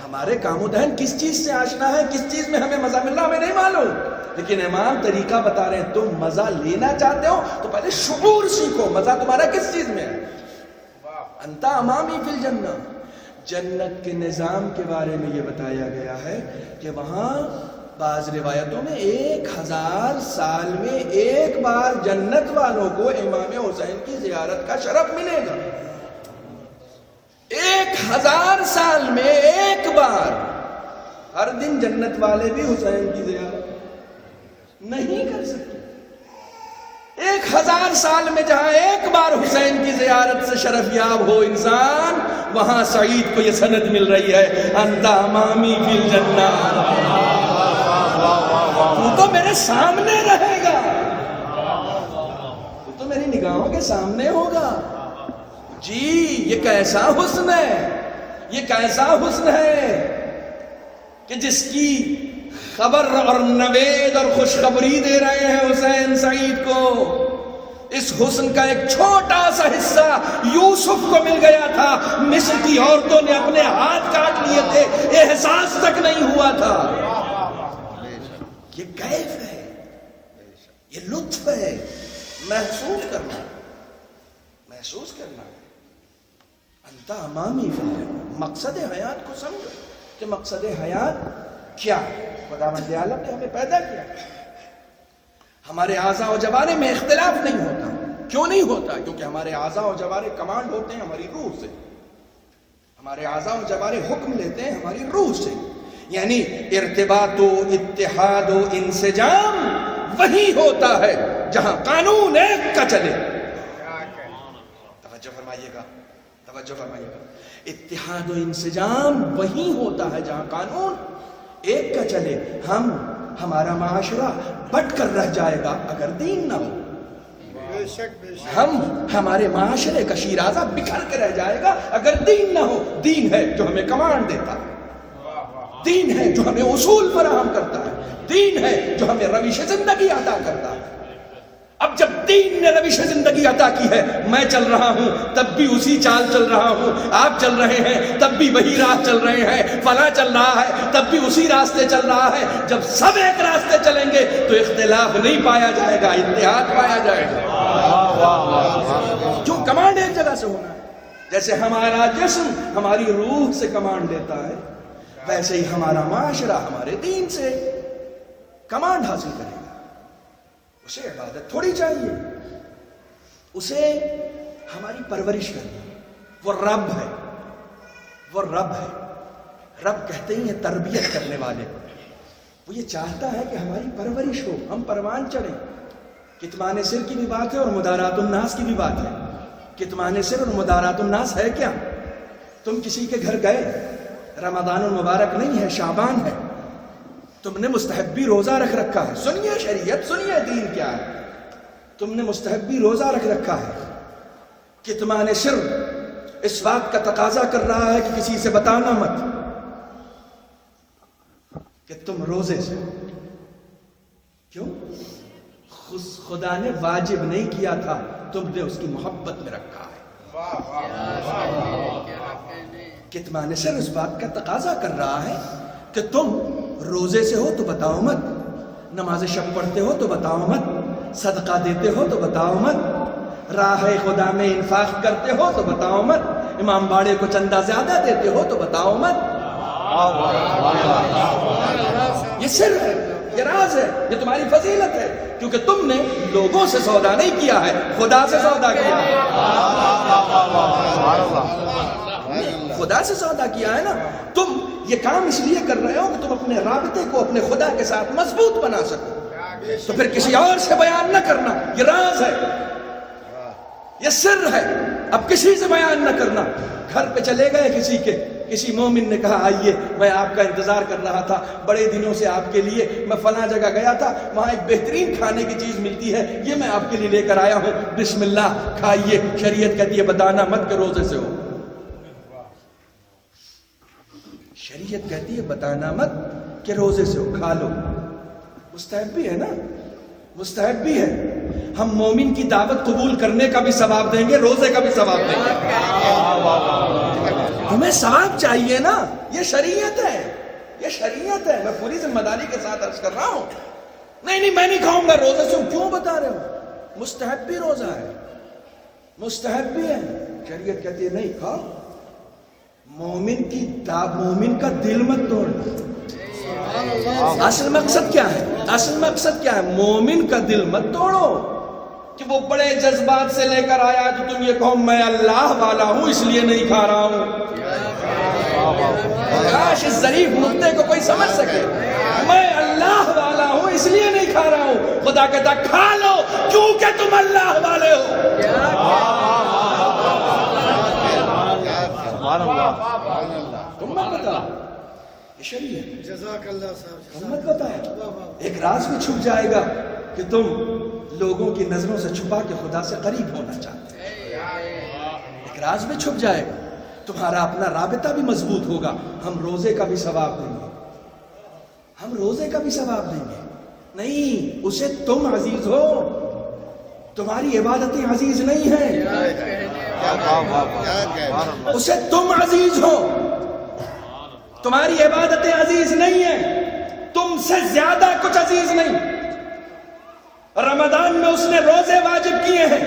Speaker 2: ہمارے کام و دہن کس چیز سے آشنا ہے، کس چیز میں ہمیں مزہ مل رہا ہمیں نہیں معلوم، لیکن امام طریقہ بتا رہے ہیں تم مزہ لینا چاہتے ہو تو پہلے شعور سیکھو مزہ تمہارا کس چیز میں ہے. انت امامی فی الجنہ. جنت کے نظام کے بارے میں یہ بتایا گیا ہے کہ وہاں بعض روایتوں میں 1000 سال میں ایک بار جنت والوں کو امام حسین کی زیارت کا شرف ملے گا. 1000 سال میں ایک بار. ہر دن جنت والے بھی حسین کی زیارت نہیں کر سکتے. 1000 سال میں جہاں ایک بار حسین کی زیارت سے شرف یاب ہو انسان، وہاں سعید کو یہ سند مل رہی ہے انت امامی فی الجنہ، تو تو میرے سامنے رہے گا، تو میری نگاہوں کے سامنے ہوگا. جی یہ کیسا حسن ہے، یہ کیسا حسن ہے کہ جس کی خبر اور نوید اور خوشخبری دے رہے ہیں حسین سعید کو. اس حسن کا ایک چھوٹا سا حصہ یوسف کو مل گیا تھا، مصر کی عورتوں نے اپنے ہاتھ کاٹ لیے تھے، احساس تک نہیں ہوا تھا. یہ کیف ہے، یہ لطف ہے، محسوس کرنا. انت امامی فی الجنہ. مقصد حیات کو سمجھو کہ مقصد حیات کیا ہے. خداوند عالم نے ہمیں پیدا کیا، ہمارے اعضاء و جوارح میں اختلاف نہیں ہوتا. کیوں نہیں ہوتا؟ کیونکہ ہمارے اعضاء و جوارح کمانڈ ہوتے ہیں ہماری روح سے. ہمارے اعضاء و جوارح حکم لیتے ہیں ہماری روح سے. یعنی ارتباط و اتحاد و انسجام وہی ہوتا ہے جہاں قانون ایک کا چلے. توجہ فرمائیے گا. اتحاد و انسجام وہی ہوتا ہے جہاں قانون ایک کا چلے. ہمارا معاشرہ بٹ کر رہ جائے گا اگر دین نہ ہو. ہمارے معاشرے کا شیرازہ بکھر کے رہ جائے گا اگر دین نہ ہو. دین ہے جو ہمیں کمانڈ دیتا ہے، دین ہے جو ہمیں اصول فراہم کرتا ہے، دین ہے جو ہمیں روش زندگی عطا کرتا ہے. اب جب دین نے روش زندگی عطا کی ہے، میں چل رہا ہوں تب بھی اسی چال چل رہا ہوں، آپ چل رہے ہیں تب بھی وہی راہ چل رہے ہیں، فلاں چل رہا ہے تب بھی اسی راستے چل رہا ہے. جب سب ایک راستے چلیں گے تو اختلاف نہیں پایا جائے گا، اتحاد پایا جائے گا. جو کمانڈ ایک جگہ سے ہونا ہے. جیسے ہمارا جسم ہماری روح سے کمانڈ لیتا ہے، ویسے ہی ہمارا معاشرہ ہمارے دین سے کمانڈ حاصل کرے گا. اسے عبادت تھوڑی چاہیے، اسے ہماری پرورش کرنی. وہ رب ہے، وہ رب ہے. رب کہتے ہی ہیں تربیت کرنے والے. وہ یہ چاہتا ہے کہ ہماری پرورش ہو، ہم پروان چڑھیں. کتمان سر کی بھی بات ہے اور مدارات الناس کی بھی بات ہے. کتمان سر اور مدارات الناس ہے کیا؟ تم کسی کے گھر گئے، رمضان المبارک نہیں ہے، شعبان ہے، تم نے مستحبی روزہ رکھ رکھا ہے. سنیے شریعت، سنیے دین کیا ہے. تم نے مستحبی روزہ رکھ رکھا ہے. کتمان سر اس بات کا تقاضا کر رہا ہے کہ کسی سے بتانا مت کہ تم روزے سے. کیوں؟ خدا نے واجب نہیں کیا تھا، تم نے اس کی محبت میں رکھا ہے. کتمان سر اس بات کا تقاضا کر رہا ہے کہ تم روزے سے ہو تو بتاؤ مت، نماز شب پڑھتے ہو تو بتاؤ مت، صدقہ دیتے ہو تو بتاؤ مت، راہ خدا میں انفاق کرتے ہو تو بتاؤ مت، امام باڑے کو چندہ زیادہ دیتے ہو تو بتاؤ مت۔ یہ سر ہے، یہ راز ہے، یہ تمہاری فضیلت ہے، کیونکہ تم نے لوگوں سے سودا نہیں کیا ہے، خدا سے سودا کیا ہے۔ خدا سے سودا کیا ہے نا۔ تم یہ کام اس لیے کر رہے ہو کہ تم اپنے رابطے کو اپنے خدا کے ساتھ مضبوط بنا سکو، تو پھر کسی اور سے بیان نہ کرنا، یہ راز ہے، یہ سر ہے، اب کسی سے بیان نہ کرنا۔ گھر پہ چلے گئے کسی مومن نے کہا آئیے، میں آپ کا انتظار کر رہا تھا بڑے دنوں سے آپ کے لیے، میں فلاں جگہ گیا تھا، وہاں ایک بہترین کھانے کی چیز ملتی ہے، یہ میں آپ کے لیے لے کر آیا ہوں، بسم اللہ کھائیے۔ شریعت کہتی ہے بتانا مت کہ روزے سے ہو، شریعت کہتی ہے بتانا مت کہ روزے سے ہو، کھا لو۔ مستحب بھی ہے نا، مستحب بھی ہے۔ ہم مومن کی دعوت قبول کرنے کا بھی ثواب دیں گے، روزے کا بھی ثواب دیں گے۔ تمہیں ثواب چاہیے نا، یہ شریعت ہے، یہ شریعت ہے۔ میں پوری ذمہ داری کے ساتھ عرض کر رہا ہوں، نہیں میں نہیں کھاؤں گا روزے سے، کیوں بتا رہے ہو؟ مستحب بھی روزہ ہے، مستحب بھی ہے، شریعت کہتی ہے نہیں کھاؤ۔ مومن کا دل مت توڑنا۔ اصل مقصد کیا ہے؟ اصل مقصد کیا ہے؟ مومن کا دل مت توڑو کہ وہ بڑے جذبات سے لے کر آیا تو تم یہ کہو میں اللہ والا ہوں اس لیے نہیں کھا رہا ہوں۔ کاش اس ظریف نقطے کو کوئی سمجھ سکے، میں اللہ والا ہوں اس لیے نہیں کھا رہا ہوں۔ خدا کہتا کھا لو کیونکہ تم اللہ والے ہو۔ تم مت بتا، یہ شریعت
Speaker 3: جزاک اللہ صاحب،
Speaker 2: تم مت بتا۔ ایک راز بھی چھپ جائے گا کہ تم لوگوں کی نظروں سے چھپا کے خدا سے قریب ہونا چاہتے ہیں، ایک راز بھی چھپ جائے گا، تمہارا اپنا رابطہ بھی مضبوط ہوگا۔ ہم روزے کا بھی ثواب دیں گے، ہم روزے کا بھی ثواب دیں گے، نہیں اسے تم عزیز ہو، تمہاری عبادتیں عزیز نہیں ہیں، اسے تم عزیز ہو، تمہاری عبادتیں عزیز نہیں ہیں، تم سے زیادہ کچھ عزیز نہیں۔ رمضان میں اس نے روزے واجب کیے ہیں،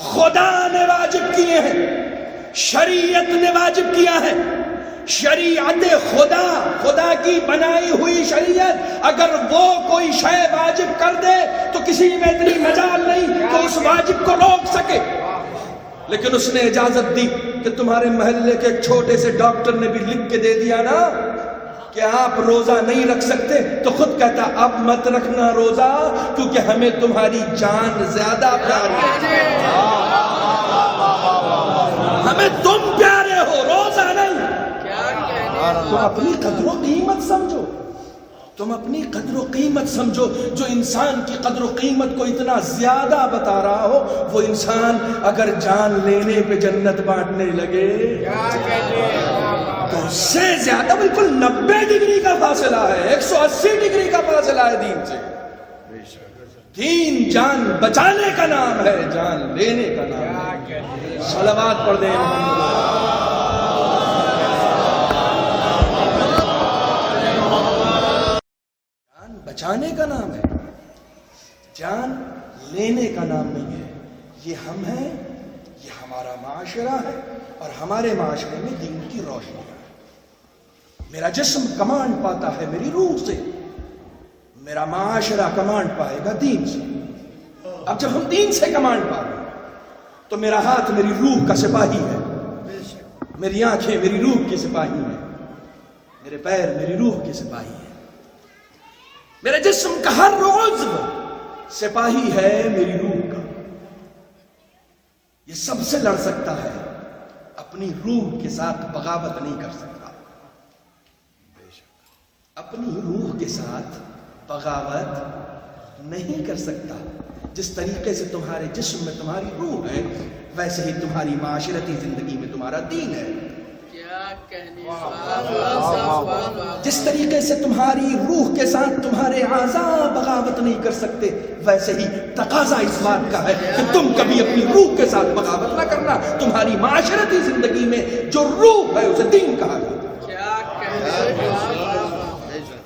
Speaker 2: خدا نے واجب کیے ہیں، شریعت نے واجب کیا ہے۔ شریعت خدا کی بنائی ہوئی شریعت، اگر وہ کوئی شے واجب کر دے تو کسی میں اتنی مجال نہیں کہ اس واجب کو روک سکے، لیکن اس نے اجازت دی کہ تمہارے محلے کے ایک چھوٹے سے ڈاکٹر نے بھی لکھ کے دے دیا نا کہ آپ روزہ نہیں رکھ سکتے، تو خود کہتا اب مت رکھنا روزہ کیونکہ ہمیں تمہاری جان زیادہ پیاری ہے، ہمیں تم پیارے ہو، روزہ نہیں۔ تم اپنی قدر و قیمت سمجھو، تم اپنی قدر و قیمت سمجھو۔ جو انسان کی قدر و قیمت کو اتنا زیادہ بتا رہا ہو، وہ انسان اگر جان لینے پہ جنت بانٹنے لگے تو اس سے زیادہ بالکل 90 ڈگری کا فاصلہ ہے، 180 ڈگری کا فاصلہ ہے دین سے۔ دین جان بچانے کا نام ہے، جان لینے کا نام ہے۔ صلوات پڑھ دیں بچانے کا نام ہے، جان لینے کا نام نہیں ہے۔ یہ ہم ہیں، یہ ہمارا معاشرہ ہے، اور ہمارے معاشرے میں دین کی روشنی ہے۔ میرا جسم کمانڈ پاتا ہے میری روح سے، میرا معاشرہ کمانڈ پائے گا دین سے۔ اب جب ہم دین سے کمانڈ پائیں تو میرا ہاتھ میری روح کا سپاہی ہے، میری آنکھیں میری روح کی سپاہی ہیں، میرے پیر میری روح کے سپاہی ہیں، میرے جسم کا ہر عضو سپاہی ہے میری روح کا۔ یہ سب سے لڑ سکتا ہے، اپنی روح کے ساتھ بغاوت نہیں کر سکتا، اپنی روح کے ساتھ بغاوت نہیں کر سکتا۔ جس طریقے سے تمہارے جسم میں تمہاری روح ہے، ویسے ہی تمہاری معاشرتی زندگی میں تمہارا دین ہے۔ جس طریقے سے تمہاری روح کے ساتھ تمہارے اعضاء بغاوت نہیں کر سکتے، ویسے ہی تقاضا اس بات کا ہے کہ تم کبھی اپنی روح کے ساتھ بغاوت نہ کرنا۔ تمہاری معاشرتی زندگی میں جو روح ہے اسے دین کہا جاتا ہے۔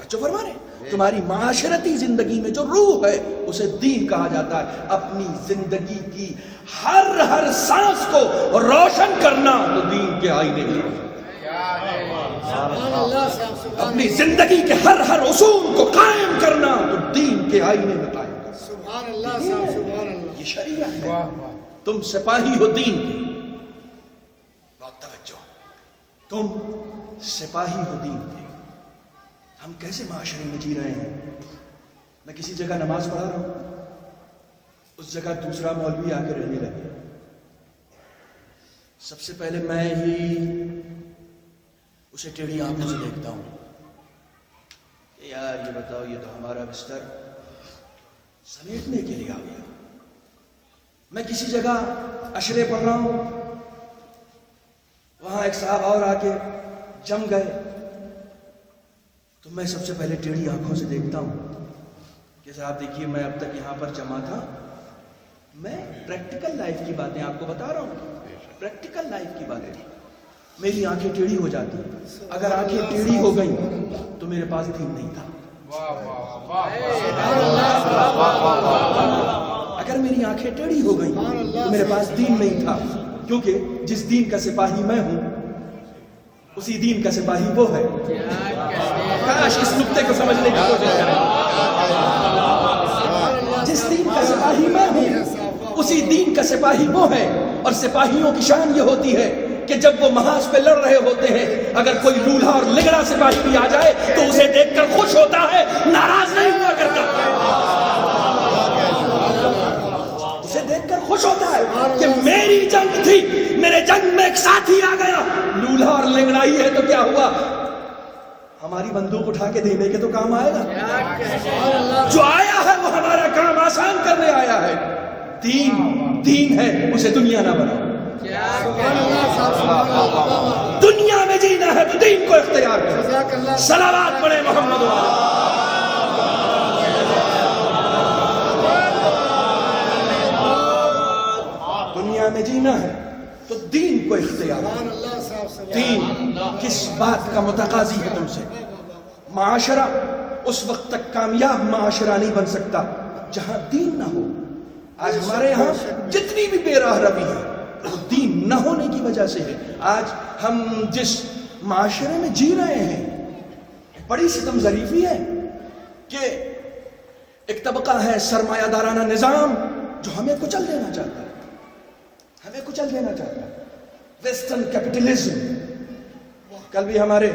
Speaker 2: توجہ فرما رہے ہیں؟ تمہاری معاشرتی زندگی میں جو روح ہے اسے دین کہا جاتا ہے. اپنی زندگی کی ہر سانس کو روشن کرنا تو دین کے آئینے میں روشن. اپنی زندگی کے ہر اصول کو قائم کرنا تو دین کے آئینے میں قائم کرنا.
Speaker 3: سبحان اللہ صاحب، سبحان اللہ.
Speaker 2: یہ شریعت ہے. تم سپاہی ہو دین کے. بہت توجہ. تم سپاہی ہو دین کے. ہم کیسے معاشرے میں جی رہے ہیں؟ میں کسی جگہ نماز پڑھا رہا ہوں، اس جگہ دوسرا مولوی آ کے رہنے لگے. سب سے پہلے میں ہی اسے ٹیڑھی آنکھوں سے دیکھتا ہوں کہ یار یہ بتاؤ، یہ تو ہمارا بستر سمیٹنے کے لیے آ گیا. میں کسی جگہ اشرے پڑھ رہا ہوں، وہاں ایک صاحب اور آ کے جم گئے، تو میں سب سے پہلے ٹیڑھی آنکھوں سے دیکھتا ہوں کہ صاحب دیکھیے میں اب تک یہاں پر جمع تھا. میں پریکٹیکل لائف کی باتیں آپ کو بتا رہا ہوں، پریکٹیکل لائف کی باتیں. میری آنکھیں ٹیڑھی ہو جاتی ہیں. اگر آنکھیں ٹیڑھی ہو گئیں تو میرے پاس دین نہیں تھا. اگر میری آنکھیں ٹیڑھی ہو گئیں تو میرے پاس دین نہیں تھا، کیونکہ جس دین کا سپاہی میں ہوں اسی دین کا سپاہی وہ ہے. کاش اس نقطے کو سمجھنے کی کوشش کریں. جس دین کا سپاہی میں ہوں اسی دین کا سپاہی وہ ہے. اور سپاہیوں کی شان یہ ہوتی ہے کہ جب وہ محاذ پہ لڑ رہے ہوتے ہیں، اگر کوئی لولہا اور لگڑا سپاہی بھی آ جائے تو اسے دیکھ کر خوش ہوتا ہے، ناراض نہیں ہوا کرتا. اسے دیکھ کر خوش ہوتا ہے کہ میری جنگ تھی، میرے جنگ میں ایک ساتھی آ گیا. لولہا اور لنگڑائی ہے تو کیا ہوا؟ ہماری بندوق اٹھا کے دینے کے تو کام آئے گا. جو آیا ہے وہ ہمارا کام آسان کرنے آیا ہے. دین ہے، اسے دنیا نہ بناؤ. دنیا میں جینا ہے تو دین کو اختیار کرو. صلوات پڑھے محمد. دنیا میں جینا ہے تو دین کو اختیار کرو. دین کس بات کا متقاضی ہے تم سے؟ معاشرہ اس وقت تک کامیاب معاشرہ نہیں بن سکتا جہاں دین نہ ہو. آج ہمارے یہاں جتنی بھی بے راہ روی ہے وہ دین نہ ہونے کی وجہ سے ہے. آج ہم جس معاشرے میں جی رہے ہیں بڑی ستم ظریفی ہے کہ ایک طبقہ ہے سرمایہ دارانہ نظام جو ہمیں کچل دینا چاہتا ہے. ہمیں کچل دینا چاہتا ہے. Western capitalism. کل بھی ہمارے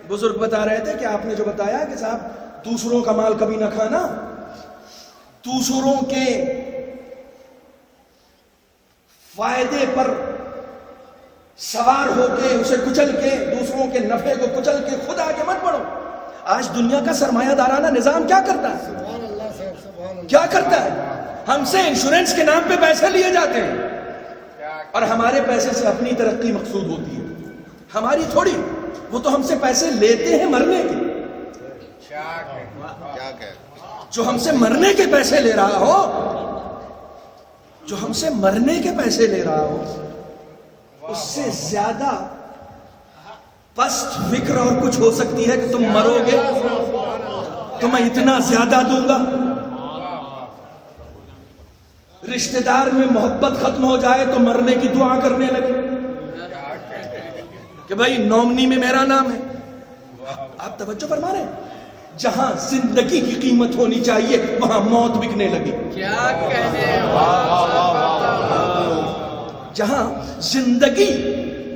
Speaker 2: بزرگ بتا رہے تھے کہ آپ نے جو بتایا کہ صاحب دوسروں کا مال کبھی نہ کھانا، دوسروں کے فائدے پر سوار ہو کے اسے کچل کے، دوسروں کے نفع کو کچل کے خود آگے مت بڑھو. آج دنیا کا سرمایہ دارانہ نظام کیا کرتا ہے؟ کیا کرتا ہے؟ ہم سے انشورنس کے نام پہ پیسے لیے جاتے ہیں اور ہمارے پیسے سے اپنی ترقی مقصود ہوتی ہے. ہماری تھوڑی. وہ تو ہم سے پیسے لیتے ہیں مرنے کے. جو ہم سے مرنے کے پیسے لے رہا ہو، جو ہم سے مرنے کے پیسے لے رہا ہو، اس سے زیادہ پست فکر اور کچھ ہو سکتی ہے کہ تم مرو گے تو میں اتنا زیادہ دوں گا. رشتہ دار میں محبت ختم ہو جائے تو مرنے کی دعا کرنے لگے کہ بھائی نومنی میں میرا نام ہے. آپ توجہ فرما رہے ہیں؟ جہاں زندگی کی قیمت ہونی چاہیے وہاں موت بکنے لگی.
Speaker 1: کیا کہنے.
Speaker 2: جہاں زندگی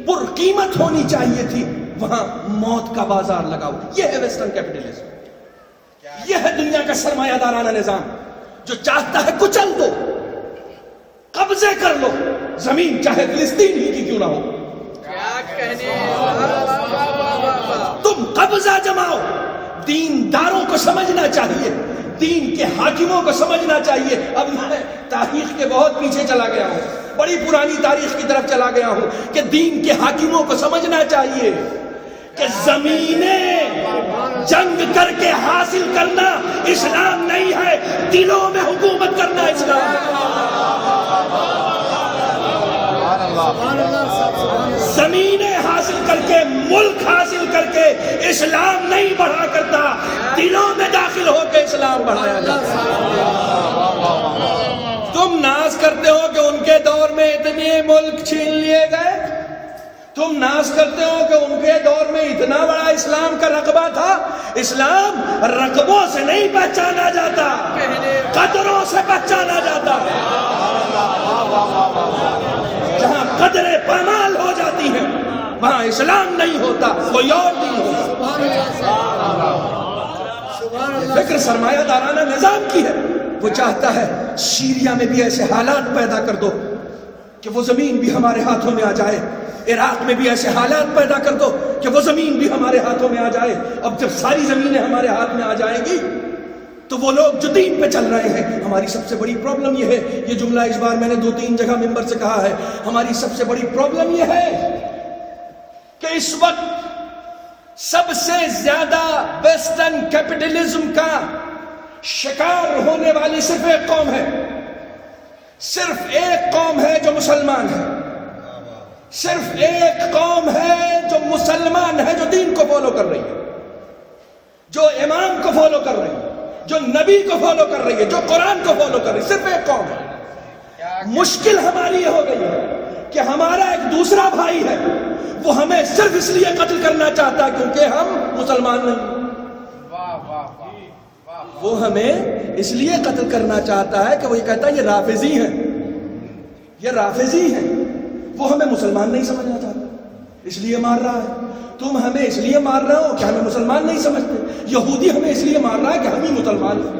Speaker 2: پر قیمت ہونی چاہیے تھی وہاں موت کا بازار لگاؤ. یہ ہے ویسٹرن کیپٹلزم. یہ ہے دنیا کا سرمایہ دارانہ نظام جو چاہتا ہے کچل دو، قبضے کر لو. زمین چاہے فلسطین ہی کی کیوں نہ ہو،
Speaker 1: کیا کہنے.
Speaker 2: تم قبضہ جماؤ. دینداروں کو سمجھنا چاہیے، دین کے حاکموں کو سمجھنا چاہیے. اب میں تاریخ کے بہت پیچھے چلا گیا ہوں، بڑی پرانی تاریخ کی طرف چلا گیا ہوں کہ دین کے حاکموں کو سمجھنا چاہیے کہ زمینیں جنگ کر کے حاصل کرنا اسلام نہیں ہے، دلوں میں حکومت کرنا اسلام ہے. زمینیں حاصل کر کے، ملک حاصل کر کے اسلام نہیں بڑھا کرتا. دلوں میں داخل ہو کے اسلام بڑھایا جاتا ہے۔ تم ناز کرتے ہو کہ ان کے دور میں اتنے ملک چھین لیے گئے، تم ناز کرتے ہو کہ ان کے دور میں اتنا بڑا اسلام کا رقبہ تھا۔ اسلام رقبوں سے نہیں پہچانا جاتا، قدروں سے پہچانا جاتا ہے۔ جہاں قدریں پامال ہو جاتی ہیں وہاں اسلام نہیں ہوتا، کوئی اور نہیں ہوتا۔ فکر سرمایہ دارانہ نظام کی ہے، وہ چاہتا ہے سیریا میں بھی ایسے حالات پیدا کر دو کہ وہ زمین بھی ہمارے ہاتھوں میں آ جائے، عراق میں بھی ایسے حالات پیدا کر دو کہ وہ زمین بھی ہمارے ہاتھوں میں آ جائے۔ اب جب ساری زمینیں ہمارے ہاتھ میں آ جائیں گی تو وہ لوگ جو دین پہ چل رہے ہیں، ہماری سب سے بڑی پرابلم یہ ہے، یہ جملہ اس بار میں نے 2-3 جگہ ممبر سے کہا ہے، ہماری سب سے بڑی پرابلم یہ ہے کہ اس وقت سب سے زیادہ ویسٹرن کیپٹلزم کا شکار ہونے والی صرف ایک قوم ہے، صرف ایک قوم ہے جو مسلمان ہے، صرف ایک قوم ہے جو مسلمان ہے، جو دین کو فالو کر رہی ہے، جو امام کو فالو کر رہی ہے، جو نبی کو فالو کر رہی ہے، جو قرآن کو فالو کر رہی ہے، صرف ایک قوم ہے۔ مشکل ہماری یہ ہو گئی ہے کہ ہمارا ایک دوسرا بھائی ہے، وہ ہمیں صرف اس لیے قتل کرنا چاہتا ہے کیونکہ ہم مسلمان نہیں۔ وہ ہمیں اس لیے قتل کرنا چاہتا ہے کہ وہ یہ کہتا ہے یہ رافضی ہیں، یہ رافضی ہیں، وہ ہمیں مسلمان نہیں سمجھنا چاہتا، اس لیے مار رہا ہے۔ تم ہمیں اس لیے مار رہے ہو کہ ہمیں مسلمان نہیں سمجھتے، یہودی ہمیں اس لیے مار رہا ہے کہ ہم ہی مسلمان ہیں۔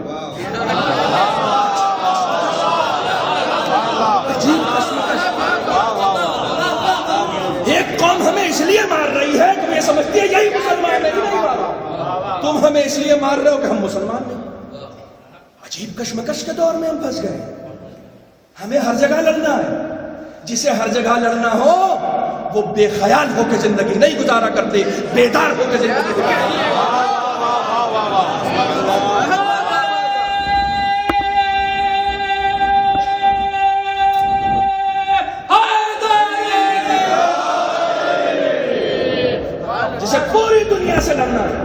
Speaker 2: ایک قوم ہمیں اس لیے مار رہی ہے کہ یہ سمجھتی ہے یہی مسلمان ہے، نہیں مارا۔ تم ہمیں اس لیے مار رہے ہو کہ ہم مسلمان نہیں۔ عجیب کشمکش کے دور میں ہم پھنس گئے۔ ہمیں ہر جگہ لڑنا ہے، جسے ہر جگہ لڑنا ہو وہ بے خیال ہو کے زندگی نہیں گزارا کرتے، بیدار ہو کے زندگی گزارا۔ جسے پوری دنیا سے لڑنا ہے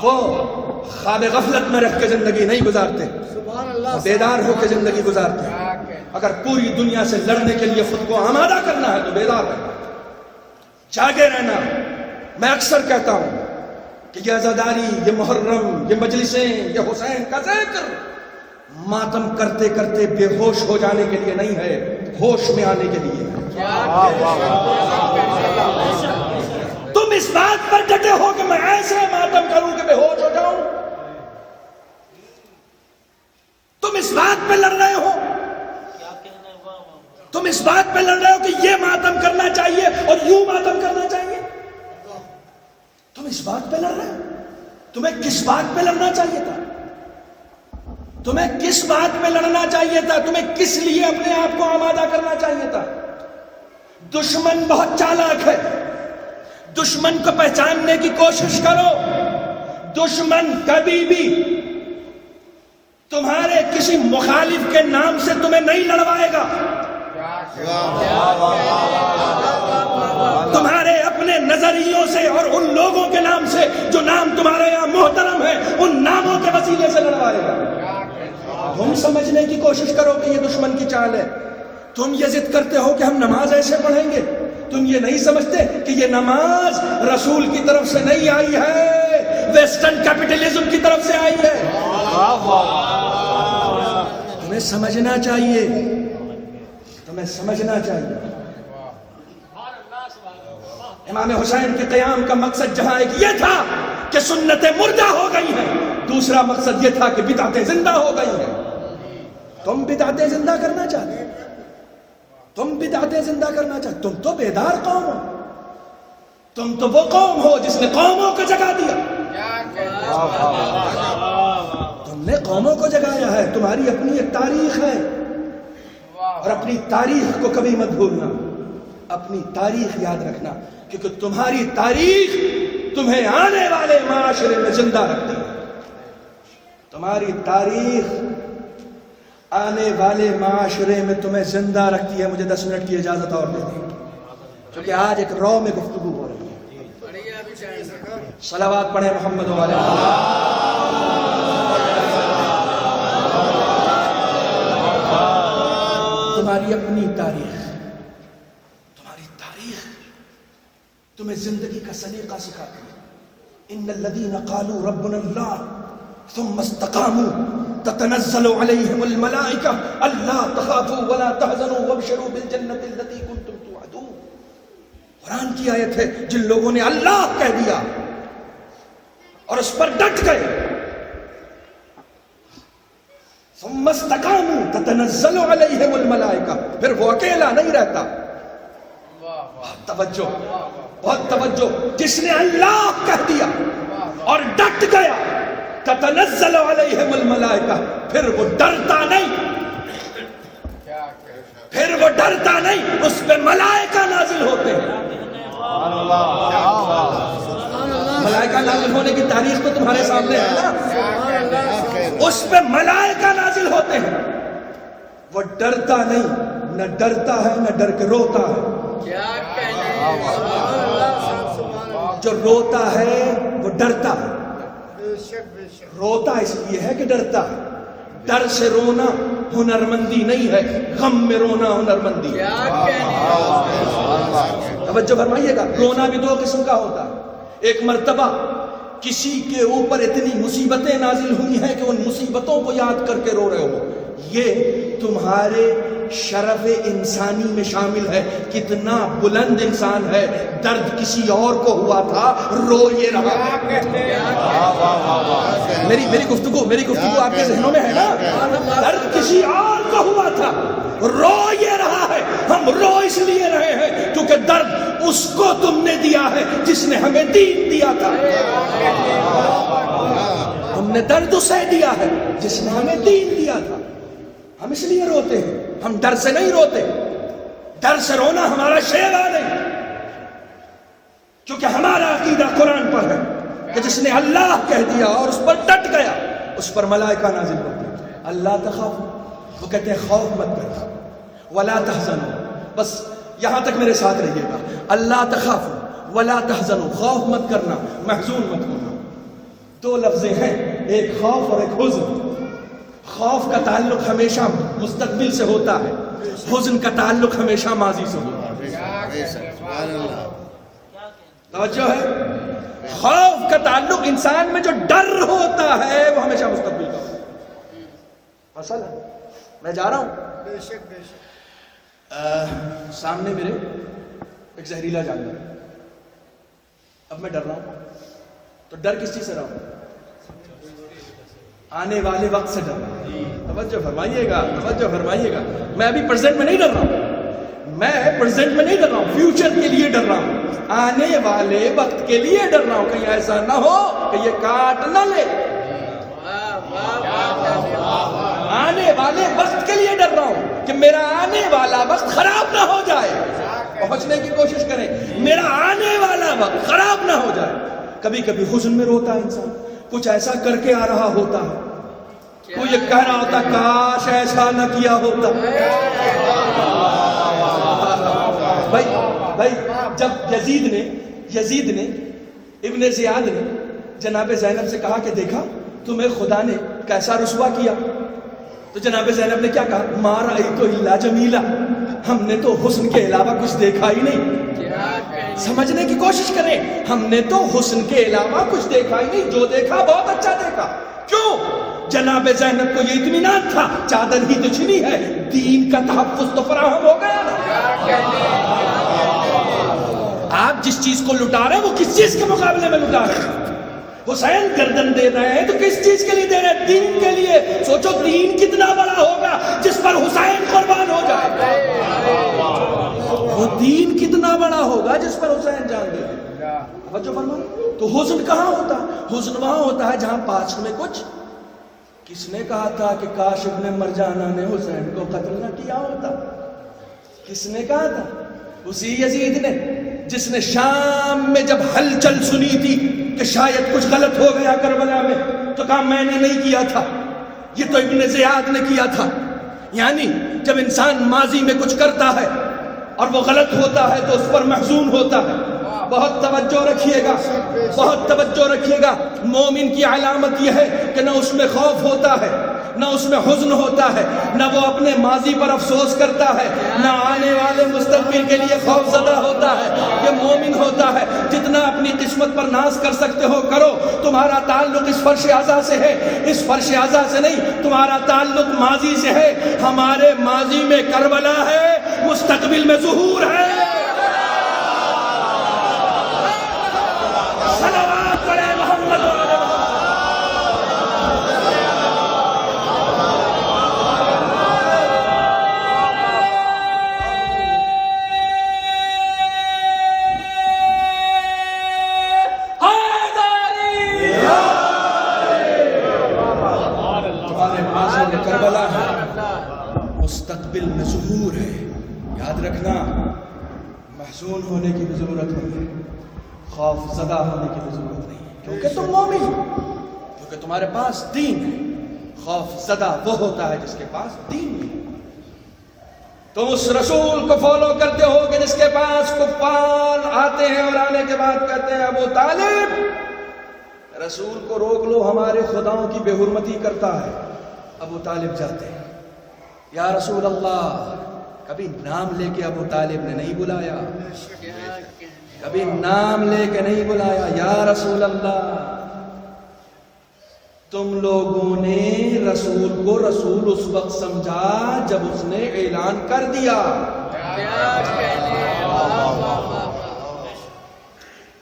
Speaker 2: وہ خواب غفلت میں رہ کے زندگی نہیں گزارتے، بیدار ہو کے زندگی گزارتے ہیں۔ اگر پوری دنیا سے لڑنے کے لیے خود کو آمادہ کرنا ہے تو بیدار رہنا، جاگے رہنا۔ میں اکثر کہتا ہوں کہ یہ عزاداری، یہ محرم، یہ مجلسیں، یہ حسین کا ذکر ماتم کرتے کرتے بے ہوش ہو جانے کے لیے نہیں ہے، ہوش میں آنے کے لیے۔ تم اس بات پر ڈٹے ہو کہ میں ایسے ماتم کروں کہ بے ہوش ہو جاؤں، تم اس بات پہ لڑ رہے ہو، تم اس بات پہ لڑ رہے ہو کہ یہ ماتم کرنا چاہیے اور یوں ماتم کرنا چاہیے، تم اس بات پہ لڑ رہے ہو۔ تمہیں کس بات پہ لڑنا چاہیے تھا؟ تمہیں کس بات پہ لڑنا چاہیے تھا؟ تمہیں کس لیے اپنے آپ کو آمادہ کرنا چاہیے تھا؟ دشمن بہت چالاک ہے، دشمن کو پہچاننے کی کوشش کرو۔ دشمن کبھی بھی تمہارے کسی مخالف کے نام سے تمہیں نہیں لڑوائے گا، تمہارے اپنے نظریوں سے اور ان لوگوں کے نام سے جو نام تمہارے یہاں محترم ہے ان ناموں کے وسیلے سے لڑوائے گا۔ تم سمجھنے کی کوشش کرو کہ یہ دشمن کی چال ہے۔ تم یہ ضد کرتے ہو کہ ہم نماز ایسے پڑھیں گے، تم یہ نہیں سمجھتے کہ یہ نماز رسول کی طرف سے نہیں آئی ہے، ویسٹرن کیپٹلزم کی طرف سے آئی ہے۔ تمہیں سمجھنا چاہیے، تمہیں سمجھنا چاہیے۔ امام حسین کے قیام کا مقصد جہاں ایک یہ تھا کہ سنتیں مردہ ہو گئی ہیں، دوسرا مقصد یہ تھا کہ بدعتیں زندہ ہو گئی ہیں۔ تم بدعتیں زندہ کرنا چاہتے، تم بدعتیں زندہ کرنا چاہتے، تم تو بیدار قوم ہو، تم تو وہ قوم ہو جس نے قوموں کو جگا دیا، تم نے قوموں کو جگایا ہے۔ تمہاری اپنی ایک تاریخ ہے اور اپنی تاریخ کو کبھی مت بھولنا، اپنی تاریخ یاد رکھنا، کیونکہ تمہاری تاریخ تمہیں آنے والے معاشرے میں زندہ رکھتی ہے۔ تمہاری تاریخ آنے والے معاشرے میں تمہیں زندہ رکھتی ہے۔ مجھے 10 منٹ کی اجازت اور دے دیں کیونکہ آج ایک رو میں گفتگو ہو رہی ہے۔ صلوات پڑھیں محمد والے. تمہاری اپنی تاریخ تمہیں زندگی کا سلیقہ سکھاتی ہے. ان الذین قالوا ربنا اللہ ثم استقاموا تتنزل علیہم الملائکہ الا تخافوا ولا تحزنوا وابشروا بالجنۃ التي کنتم توعدون. قرآن کی آیت ہے جن لوگوں نے اللہ کہہ دیا اور اس پر ڈٹ گئے. ثم استقاموا تتنزل علیہم الملائکہ، پھر وہ اکیلا نہیں رہتا. بہت توجہ، بہت توجہ. جس نے اللہ کہہ دیا اور ڈٹ گیا تتنزل علیہم الملائکہ، پھر وہ ڈرتا نہیں، پھر وہ ڈرتا نہیں، اس پہ ملائکہ نازل ہوتے ہیں. ملائکہ نازل ہونے کی تاریخ تو تمہارے سامنے ہے نا. اس پہ ملائکہ نازل ہوتے ہیں. وہ ڈرتا نہیں، نہ ڈرتا ہے نہ ڈر کے روتا ہے. جو روتا ہے وہ ڈرتا ہے. روتا اس لیے ہے کہ ڈرتا ہے. ڈر سے رونا ہنرمندی نہیں ہے، غم میں رونا ہنرمندی ہے. توجہ فرمائیے گا. رونا بھی دو قسم کا ہوتا ہے. ایک مرتبہ کسی کے اوپر اتنی مصیبتیں نازل ہوئی ہیں کہ ان مصیبتوں کو یاد کر کے رو رہے ہو، یہ تمہارے شرف انسانی میں شامل ہے. کتنا بلند انسان ہے، درد کسی اور کو ہوا تھا، رو یہ رہا ہے. میری گفتگو آپ کے ذہنوں میں ہے نا. درد کسی اور کو ہوا تھا، رو یہ رہا ہے. ہم رو اس لیے رہے ہیں کیونکہ درد اس کو تم نے دیا ہے جس نے ہمیں دین دیا تھا. ہم نے درد اسے دیا ہے جس نے ہمیں دین دیا تھا. ہم اس لیے روتے ہیں، ہم ڈر سے نہیں روتے. ڈر سے رونا ہمارا شیوا نہیں، کیونکہ ہمارا عقیدہ قرآن پر ہے کہ جس نے اللہ کہہ دیا اور اس پر ڈٹ گیا اس پر ملائکہ نازل ہوتے ہیں. اللہ تخاف، وہ کہتے ہیں خوف مت کرنا. ولا تحزنوا، بس یہاں تک میرے ساتھ رہیے گا. اللہ تخاف ولا تحزنوا، خوف مت کرنا، محزون مت ہونا. دو لفظیں ہیں، ایک خوف اور ایک حزن. خوف کا تعلق ہمیشہ مستقبل سے ہوتا ہے، حزن کا تعلق ہمیشہ ماضی سے ہوتا ہے. توجہ ہے. خوف کا تعلق انسان میں جو ڈر ہوتا ہے وہ ہمیشہ مستقبل کا ہوتا ہے. مسئلہ میں جا رہا ہوں،
Speaker 3: بے شک بے شک.
Speaker 2: سامنے میرے ایک زہریلا جانور ہے. اب میں ڈر رہا ہوں. تو ڈر کس چیز سے رہا ہوں؟ آنے والے وقت سے ڈر رہا ہوں. توجہ فرمائیے گا، توجہ فرمائیے گا. میں ابھی پریزنٹ میں نہیں ڈر رہا ہوں، میں پریزنٹ میں نہیں ڈر رہا ہوں، فیوچر کے لیے ڈر رہا ہوں. آنے والے وقت کے لیے ڈر رہا ہوں. کہیں ایسا نہ ہو کہ یہ کاٹ نہ لے. آنے والے وقت کے لیے ڈر رہا ہوں کہ میرا آنے والا وقت خراب نہ ہو جائے. پہنچنے کی کوشش کریں، میرا آنے والا وقت خراب نہ ہو جائے. کبھی کبھی حزن میں روتا ہے انسان، کچھ ایسا کر کے آ رہا ہوتا ہے، کوئی یہ کہہ رہا ہوتا کاش ایسا نہ کیا ہوتا. بھائی جب یزید نے ابن زیاد نے جناب زینب سے کہا کہ دیکھا تمہیں خدا نے کیسا رسوا کیا، تو جناب زینب نے کیا کہا؟ ما رأیت الا جمیلا، ہم نے تو حسن کے علاوہ کچھ دیکھا ہی نہیں. سمجھنے کی کوشش کریں، ہم نے تو حسن کے علاوہ کچھ دیکھا ہی نہیں، جو دیکھا بہت اچھا دیکھا. کیوں؟ جناب زینب کو یہ اطمینان تھا چادر ہی تو چھنی ہے، دین کا تحفظ تو فراہم ہو گیا نا. آپ جس چیز کو لٹا رہے ہیں وہ کس چیز کے مقابلے میں لٹا رہے ہیں؟ حسین گردن دے رہے ہیں تو کس چیز کے لیے دے رہے ہیں؟ دین کے لیے. سوچو دین کتنا بڑا ہوگا جس پر حسین قربان ہو جائے. وہ دین کتنا بڑا ہوگا جس پر حسین جان دے. توجہ فرمائیں. تو حزن کہاں ہوتا ہے؟ حزن وہاں ہوتا ہے جہاں پاس میں کچھ. کس نے کہا تھا کہ کاش ابن مرجانہ نے حسین کو قتل نہ کیا ہوتا؟ کس نے کہا تھا؟ اسی یزید نے، جس نے شام میں جب ہلچل سنی تھی کہ شاید کچھ غلط ہو گیا کربلا میں تو کہا میں نے نہیں کیا تھا، یہ تو ابن زیاد نے کیا تھا. یعنی جب انسان ماضی میں کچھ کرتا ہے اور وہ غلط ہوتا ہے تو اس پر محزون ہوتا ہے، بہت توجہ رکھیے گا، بہت توجہ رکھیے گا. مومن کی علامت یہ ہے کہ نہ اس میں خوف ہوتا ہے، نہ اس میں حزن ہوتا ہے، نہ وہ اپنے ماضی پر افسوس کرتا ہے، نہ آنے والے مستقبل کے لیے خوف زدہ ہوتا ہے. یہ مومن ہوتا ہے. جتنا اپنی قسمت پر ناز کر سکتے ہو کرو. تمہارا تعلق اس فرش اعضا سے ہے، اس فرش اعضا سے نہیں. تمہارا تعلق ماضی سے ہے. ہمارے ماضی میں کربلا ہے، مستقبل میں ظہور ہے. صلوات پڑھے محمد و آل محمد. کربلا ہے، مستقبل میں ظہور ہے. یاد رکھنا، محزون ہونے کی بھی ضرورت نہیں ہے، خوف زدہ ہونے کی بھی ضرورت نہیں ہے، کیونکہ تم مومن ہو، کیونکہ تمہارے پاس دین ہے. خوف زدہ وہ ہوتا ہے جس کے پاس دین نہیں. تم اس رسول کو فالو کرتے ہو کہ جس کے پاس کفار آتے ہیں اور آنے کے بعد کہتے ہیں ابو طالب رسول کو روک لو، ہمارے خداؤں کی بے حرمتی کرتا ہے. ابو طالب جاتے ہیں، یا رسول اللہ. کبھی نام لے کے ابو طالب نے نہیں بلایا، کبھی نام لے کے نہیں بلایا. یا رسول اللہ. تم لوگوں نے رسول کو رسول اس وقت سمجھا جب اس نے اعلان کر دیا.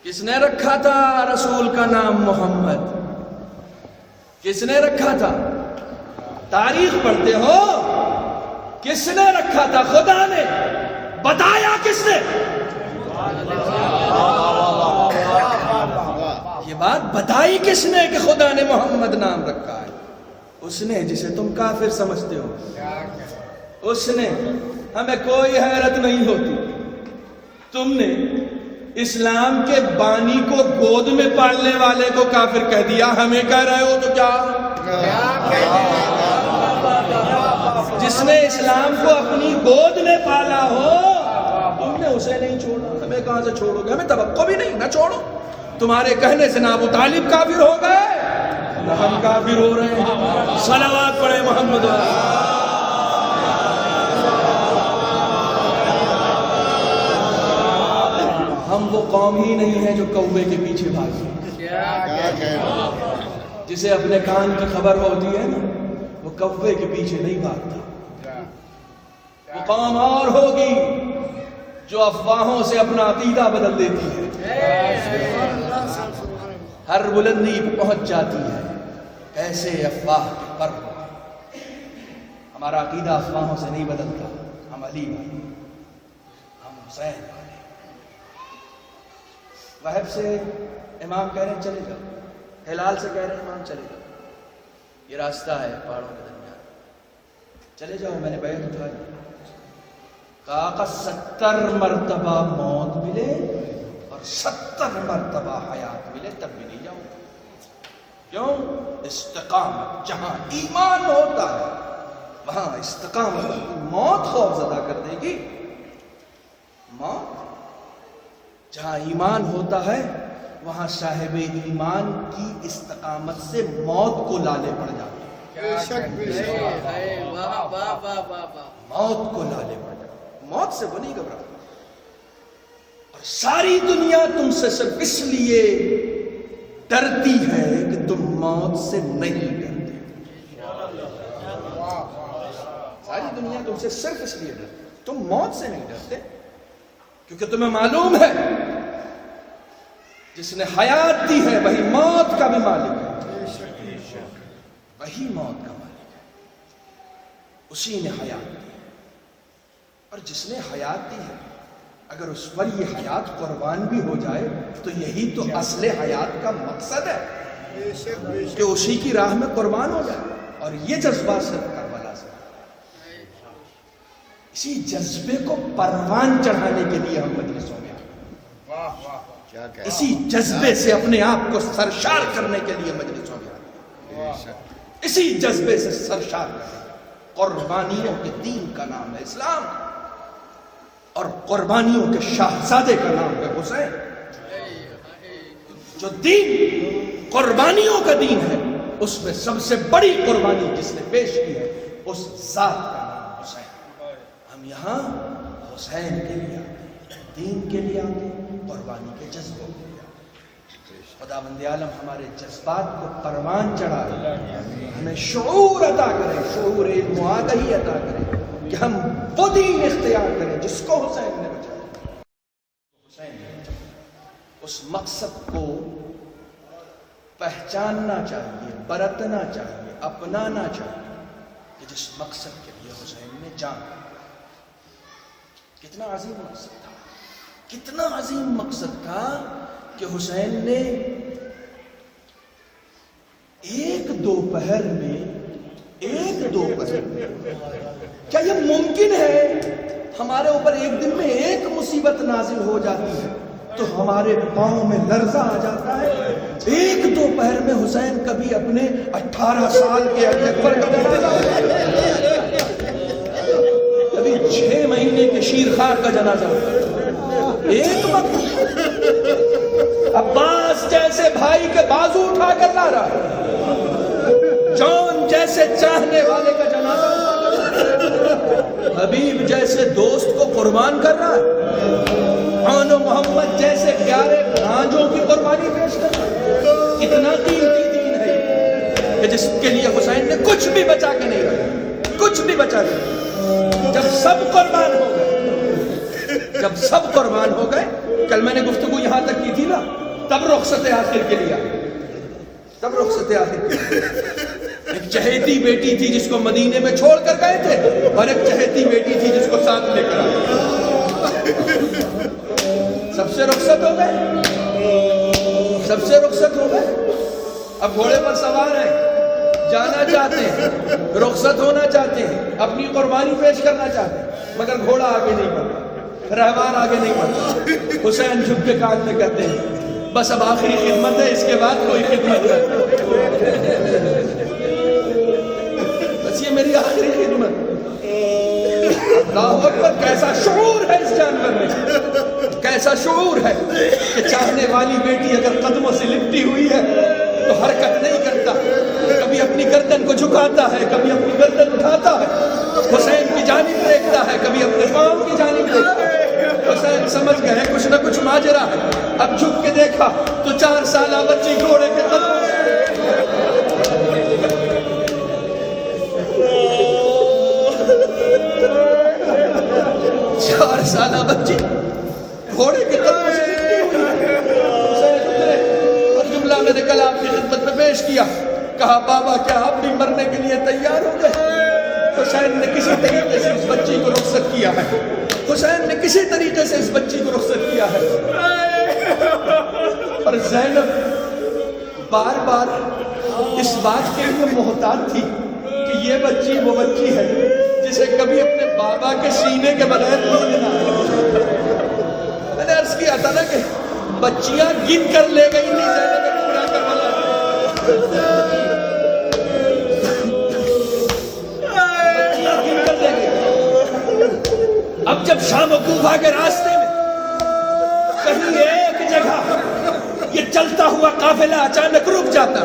Speaker 2: کس نے رکھا تھا رسول کا نام محمد؟ کس نے رکھا تھا؟ تاریخ پڑھتے ہو، کس نے رکھا تھا؟ خدا نے. بتایا کس نے؟ یہ بات بتائی کس نے کہ خدا نے محمد نام رکھا ہے؟ اس نے جسے تم کافر سمجھتے ہو. اس نے. ہمیں کوئی حیرت نہیں ہوتی. تم نے اسلام کے بانی کو گود میں پالنے والے کو کافر کہہ دیا، ہمیں کہہ رہے ہو تو کیا؟ جس نے اسلام کو اپنی گود میں پالا ہو تم نے اسے نہیں چھوڑا. ہمیں کہاں سے چھوڑو گے؟ ہمیں توقع بھی نہیں، نہ چھوڑو. تمہارے کہنے سے نہ ابو طالب کافر ہو گئے نہ ہم کافر ہو رہے ہیں. صلوات پڑھے محمد. ہم وہ قوم ہی نہیں ہے جو کوے کے پیچھے بھاگی. جسے اپنے کان کی خبر ہوتی ہے نا، وہ کوے کے پیچھے نہیں بھاگتا. وہ قوم اور ہوگی جو افواہوں سے اپنا عقیدہ بدل دیتی ہے، ہر بلندی پہ پہنچ جاتی ہے. ایسے افواہ کے پر ہمارا عقیدہ افواہوں سے نہیں بدلتا. ہم علی والے، ہم حسین والے. وہب سے امام کہہ رہے ہیں چلے جاؤ، ہلال سے کہہ رہے ہیں امام چلے جاؤ، یہ راستہ ہے پہاڑوں کے درمیان، چلے جاؤ. میں نے بیعت اٹھائی. کہا 70 مرتبہ موت ملے اور 70 مرتبہ حیات ملے تب بھی نہیں جاؤں. کیوں؟ استقامت. جہاں ایمان ہوتا ہے وہاں استقامت. موت خوف زدہ کر دے گی. موت جہاں ایمان ہوتا ہے وہاں صاحب ایمان کی استقامت سے موت کو لالے پڑ جاتے ہیں. موت کو لالے پڑ جاتے. موت سے وہ نہیں گھبراتا. اور ساری دنیا تم سے صرف اس لیے ڈرتی ہے کہ تم موت سے نہیں ڈرتے. ساری دنیا تم سے صرف اس لیے ڈرتی، تم موت سے نہیں ڈرتے کیونکہ تمہیں معلوم ہے جس نے حیات دی ہے وہی موت کا بھی مالک ہے. وہی موت کا مالک ہے، اسی نے حیات دی. اور جس نے حیات دی ہے اگر اس پر یہ حیات قربان بھی ہو جائے تو یہی تو اصل حیات کا مقصد ہے کہ اسی کی راہ میں قربان ہو جائے. اور یہ جذبہ صرف کربلا سے، اسی جذبے کو پروان چڑھانے کے لیے ہم مجلسوں میں آئے. اسی جذبے سے اپنے آپ کو سرشار کرنے کے لیے مجلسوں میں آئے. اسی جذبے سے سرشار کرنے. قربانیوں کے دین کا نام ہے اسلام اور قربانیوں کے شاہزادے کا نام ہے حسین. جو دین قربانیوں کا دین ہے، اس میں سب سے بڑی قربانی جس نے پیش کی ہے اس ذات کا نام حسین۔ ہم یہاں حسین کے لیے آتے ہیں، دین کے لیے آتے ہیں، قربانی کے جذبوں کے لیے آتے ہیں۔ خداوند عالم ہمارے جذبات کو پروان چڑھائے، ہمیں شعور عطا کرے، شعور علم و آگہی عطا کرے کہ ہم وہ دین اختیار کریں جس کو حسین نے بچایا۔ حسین اس مقصد کو پہچاننا چاہیے، برتنا چاہیے، اپنانا چاہیے کہ جس مقصد کے لیے حسین نے جان دی۔ کتنا عظیم مقصد تھا، کتنا عظیم مقصد تھا کہ حسین نے ایک دوپہر میں کیا یہ ممکن ہے ہمارے اوپر ایک دن میں ایک مصیبت نازل ہو جاتی ہے تو ہمارے پاؤں میں لرزہ آ جاتا ہے؟ ایک دوپہر میں حسین کبھی اپنے 18 سال کے علی اکبر کا جنازہ، کبھی 6 مہینے کے شیرخوار کا جنازہ، ایک وقت عباس جیسے بھائی کے بازو اٹھا کر لا رہا ہے، جون جیسے چاہنے والے کا جنازہ اٹھا کر، حبیب جیسے دوست کو قربان کر رہا ہے، عون و محمد جیسے پیارے بھانجوں کی قربانی پیش کر رہا ہے۔ اتنا قیمتی دین ہے کہ جس کے لیے حسین نے کچھ بھی بچا کے نہیں رکھا، کچھ بھی بچا کے نہیں۔ جب سب قربان ہو گئے، جب سب قربان ہو گئے، کل میں نے گفتگو یہاں تک کی تھی نا، تب رخصت آخر کے لیے آئے، تب رخصت آخر کے لیے۔ ایک چہیتی بیٹی تھی جس کو مدینے میں چھوڑ کر گئے تھے، اور ایک چہیتی بیٹی تھی جس کو ساتھ لے کر آئے۔ سب سے رخصت ہو گئے، سب سے رخصت ہو گئے۔ اب گھوڑے پر سوار ہیں، جانا چاہتے ہیں، رخصت ہونا چاہتے ہیں، اپنی قربانی پیش کرنا چاہتے ہیں، مگر گھوڑا آگے نہیں بڑھتا، رہوار آگے نہیں بڑھتا۔ حسین جھک کے کان میں کہتے ہیں بس اب آخری خدمت ہے، اس کے بعد کوئی خدمت نہیں، بس یہ میری آخری خدمت۔ اللہ اکبر! کیسا شعور ہے اس جانور میں، کیسا شعور ہے کہ چاہنے والی بیٹی اگر قدموں سے لپٹی ہوئی ہے تو حرکت نہیں کرتا، کبھی اپنی گردن کو جھکاتا ہے، کبھی اپنی گردن اٹھاتا ہے، حسین کی جانب دیکھتا ہے، کبھی اپنے پاؤں کی جانب دیکھتا ہے۔ حسین سمجھ گئے کچھ نہ کچھ ماجرا ہے، اب جھک کے دیکھا تو 4 سالہ بچی گھوڑے کے قدموں سے 4 سالہ بچی گھوڑے کے قدموں سے لپٹی ہوئی ہے۔ حسین اترے اور جملہ میں نے کل آپ کی خدمت میں پیش کیا، کہا بابا کیا آپ بھی مرنے کے لیے تیار ہو گئے؟ حسین نے کسی طریقے سے اس بچی کو رخصت کیا ہے، حسین نے کسی طریقے سے اس بچی کو رخصت کیا ہے۔ اور زینب بار بار اس بات کے لیے محتاط تھی کہ یہ بچی وہ بچی ہے جسے کبھی اپنے بابا کے سینے کے بغیر نہیں لینا۔ میں نے عرض کیا تھا نا کہ بچیاں گن کر لے گئی تھی زینب کبریٰ کربلا۔ بچیاں گن کر لے گئی۔ اب جب شام و کوفہ کے راستے میں کہیں ایک جگہ یہ چلتا ہوا قافلہ اچانک رک جاتا،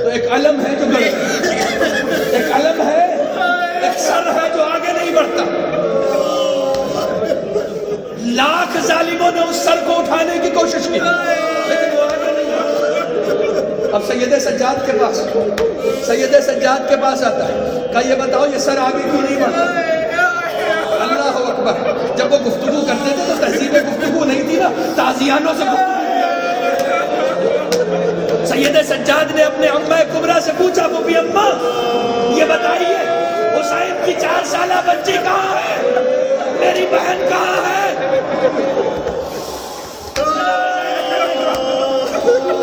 Speaker 2: تو ایک علم ہے جو گڑ، ایک علم ہے، ایک سر ہے جو آگے نہیں بڑھتا۔ لاکھ ظالموں نے اس سر کو اٹھانے کی کوشش کی لیکن وہ آگے نہیں بڑھتا۔ اب سید سجاد کے پاس آتا ہے، کہا یہ بتاؤ یہ سر آگے کیوں نہیں بڑھتا؟ اللہ اکبر! جب وہ گفتگو کرتے تھے تو تہذیب گفتگو نہیں تھی نا، تعزیانوں سے گفتگو۔ سید سجاد نے اپنے اماں کبریٰ سے پوچھا، پھوپھی اماں یہ بتائیے حسین کی 4 سالہ بچی کہاں ہے، میری بہن کہاں ہے؟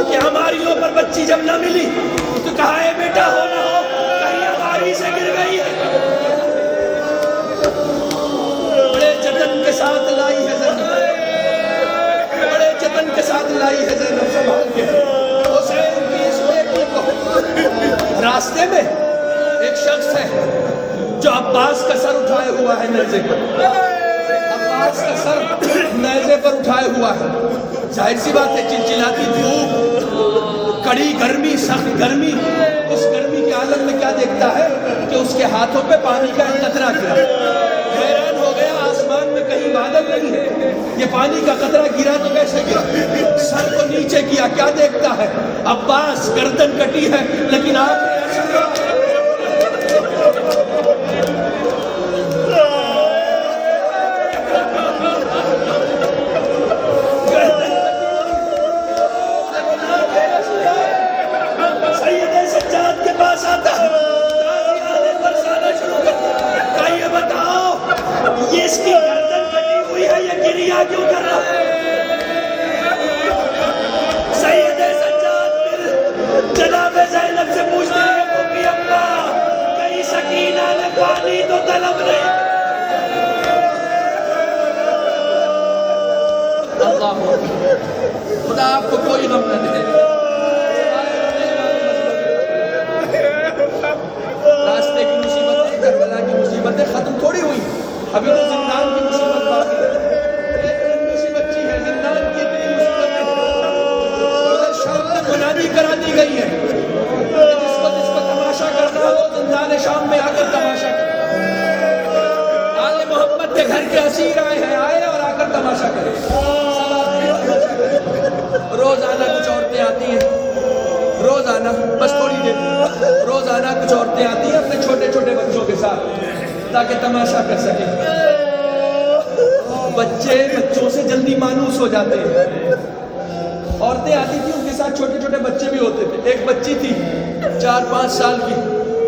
Speaker 2: کہ ہماری اوپر بچی جب نہ ملی تو کہا ہے بیٹا ہو نہ ہو کہیں ہماری سے گر گئی ہے۔ بڑے جتن کے ساتھ لائی ہے زینب، بڑے جتن کے ساتھ لائی ہے زینب سنبھال کے حسین کی اس بیٹی کو۔ راستے میں ایک شخص ہے جو عباس کا سر اٹھائے ہوا ہے نیزے پر، عباس عباس کا سر نیزے پر اٹھائے ہوا ہے. ظاہر سی بات ہے چلچلاتی دھوپ، کڑی گرمی، سخت گرمی. اس گرمی کے عالم میں کیا دیکھتا ہے کہ اس کے ہاتھوں پہ پانی کا ایک قطرہ گرا. حیران ہو گیا، آسمان میں کہیں بادل نہیں ہے، یہ پانی کا قطرہ گرا تو کیسے گرا؟ سر کو نیچے کیا، کیا دیکھتا ہے؟ عباس، گردن کٹی ہے لیکن آپ اس کی گردن کٹی ہوئی ہے، یہ گریا کیوں کر رہا ہے؟ سید سجاد پھر جناب زینب سے پوچھتے ہیں کہ ابا کہیں سکینہ نے پانی تو طلب نہیں؟ اللہ خدا آپ کو کوئی غم نہ دے. راستے کی مصیبتیں، کربلا کی مصیبتیں ختم تھوڑی ہوئی، ابھی تو زندان کی مصیبت باقی ہے. ایک ننھی سی بچی ہے، زندان کی اتنی مصیبت ہے. ادھر شام میں منادی کرا دی گئی ہے کہ جس کو تماشا کرنا ہو زندان شام میں آ کر تماشا کرے. آل محمد کے گھر کے اسیر آئے ہیں، آئے اور آ کر تماشا کرے. روزانہ کچھ عورتیں آتی ہیں، روزانہ بس تھوڑی دیر، روزانہ کچھ عورتیں آتی ہیں اپنے چھوٹے چھوٹے بچوں کے ساتھ تاکہ تماشا کر سکیں. بچے بچوں سے جلدی مانوس ہو جاتے ہیں. عورتیں آتی تھی، ان کے ساتھ چھوٹے چھوٹے بچے بھی ہوتے تھے. ایک بچی تھی 4-5 سال کی،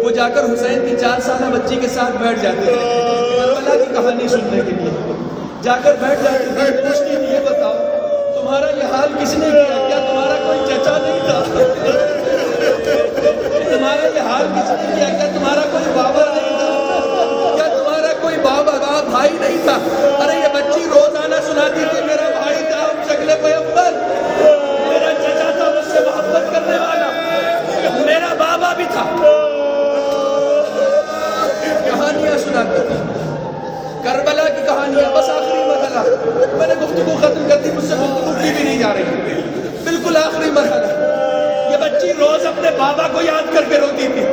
Speaker 2: وہ جا کر حسین کی 4 سالہ بچی کے ساتھ بیٹھ جاتی تھی کربلا کی کہانی سننے کے لیے. جا کر بیٹھ جاتی تھی، پوچھتی تھی یہ بتاؤ تمہارا یہ حال کس نے کیا؟ کیا تمہارا کوئی چچا نہیں تھا؟ تمہارا یہ حال کس نے کیا؟ کیا تمہارا کوئی بابا نہیں تھا؟ کیا تمہارا کوئی بابا بھائی نہیں تھا؟ ارے یہ بچی روزانہ سناتی تھی میرا بھائی تھا شکل پیغمبر، میرا چچا تھا مجھ سے محبت کرنے والا، میرا بابا بھی تھا. کہانیاں سناتی تھی، کربلا کی کہانیاں. بس آخری مرحلہ، میں نے گفتگو ختم کر دی، مجھ سے گفتگو کی بھی نہیں جا رہی، بالکل آخری مرحلہ. یہ بچی روز اپنے بابا کو یاد کر کے روتی تھی،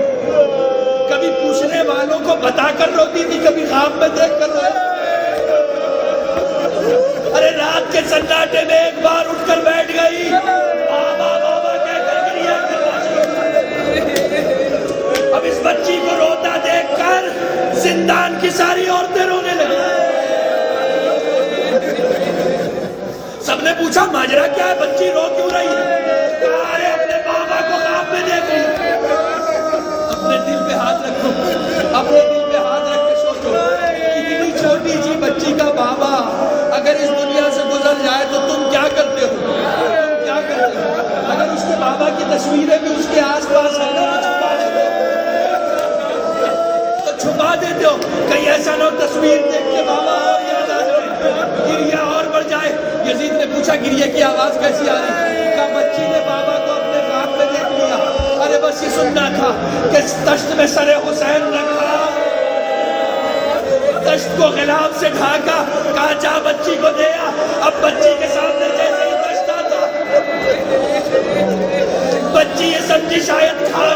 Speaker 2: کبھی پوچھنے والوں کو بتا کر روتی تھی، کبھی خواب میں دیکھ کر روتی. ارے رات کے سناٹے میں ایک بار اٹھ کر بیٹھ گئی، بابا بابا کہہ کر گریا کرنا. اب اس بچی کو روتا دیکھ کر زندان کی ساری عورتیں رونے لگی. سب نے پوچھا ماجرا کیا ہے، بچی رو کیوں رہی ہے؟ کہا ارے اپنے بابا کو خواب میں دیکھ لی. اپنے دل پہ ہاتھ رکھو، اپنے دل پہ ہاتھ رکھ کے سوچو، اتنی چھوٹی سی بچی کا بابا اگر اس دنیا سے گزر جائے تو تم کیا کرتے ہو؟ تم کیا کرتے ہو؟ اگر اس کے بابا کی تصویریں بھی اس کے آس پاس ہیں نا، تو چھپا دیتے ہو، کہیں ایسا نہ ہو تصویر دیکھ کے بابا اور یاد آ جائے، گریا اور بڑھ جائے. یزید نے پوچھا گریے کی آواز کیسی آ رہی؟ کہا بچی نے بابا کو اپنے خواب میں دیکھ لیا. ارے بس یہ سننا تھا کہ تشت میں سر حسین رکھا، تشت کو غلاف سے ڈھاکا، کہا جا بچی کو دیا. اب بچی کے سامنے جیسے ہی تشت آتا، بچی یہ سمجھی شاید کھا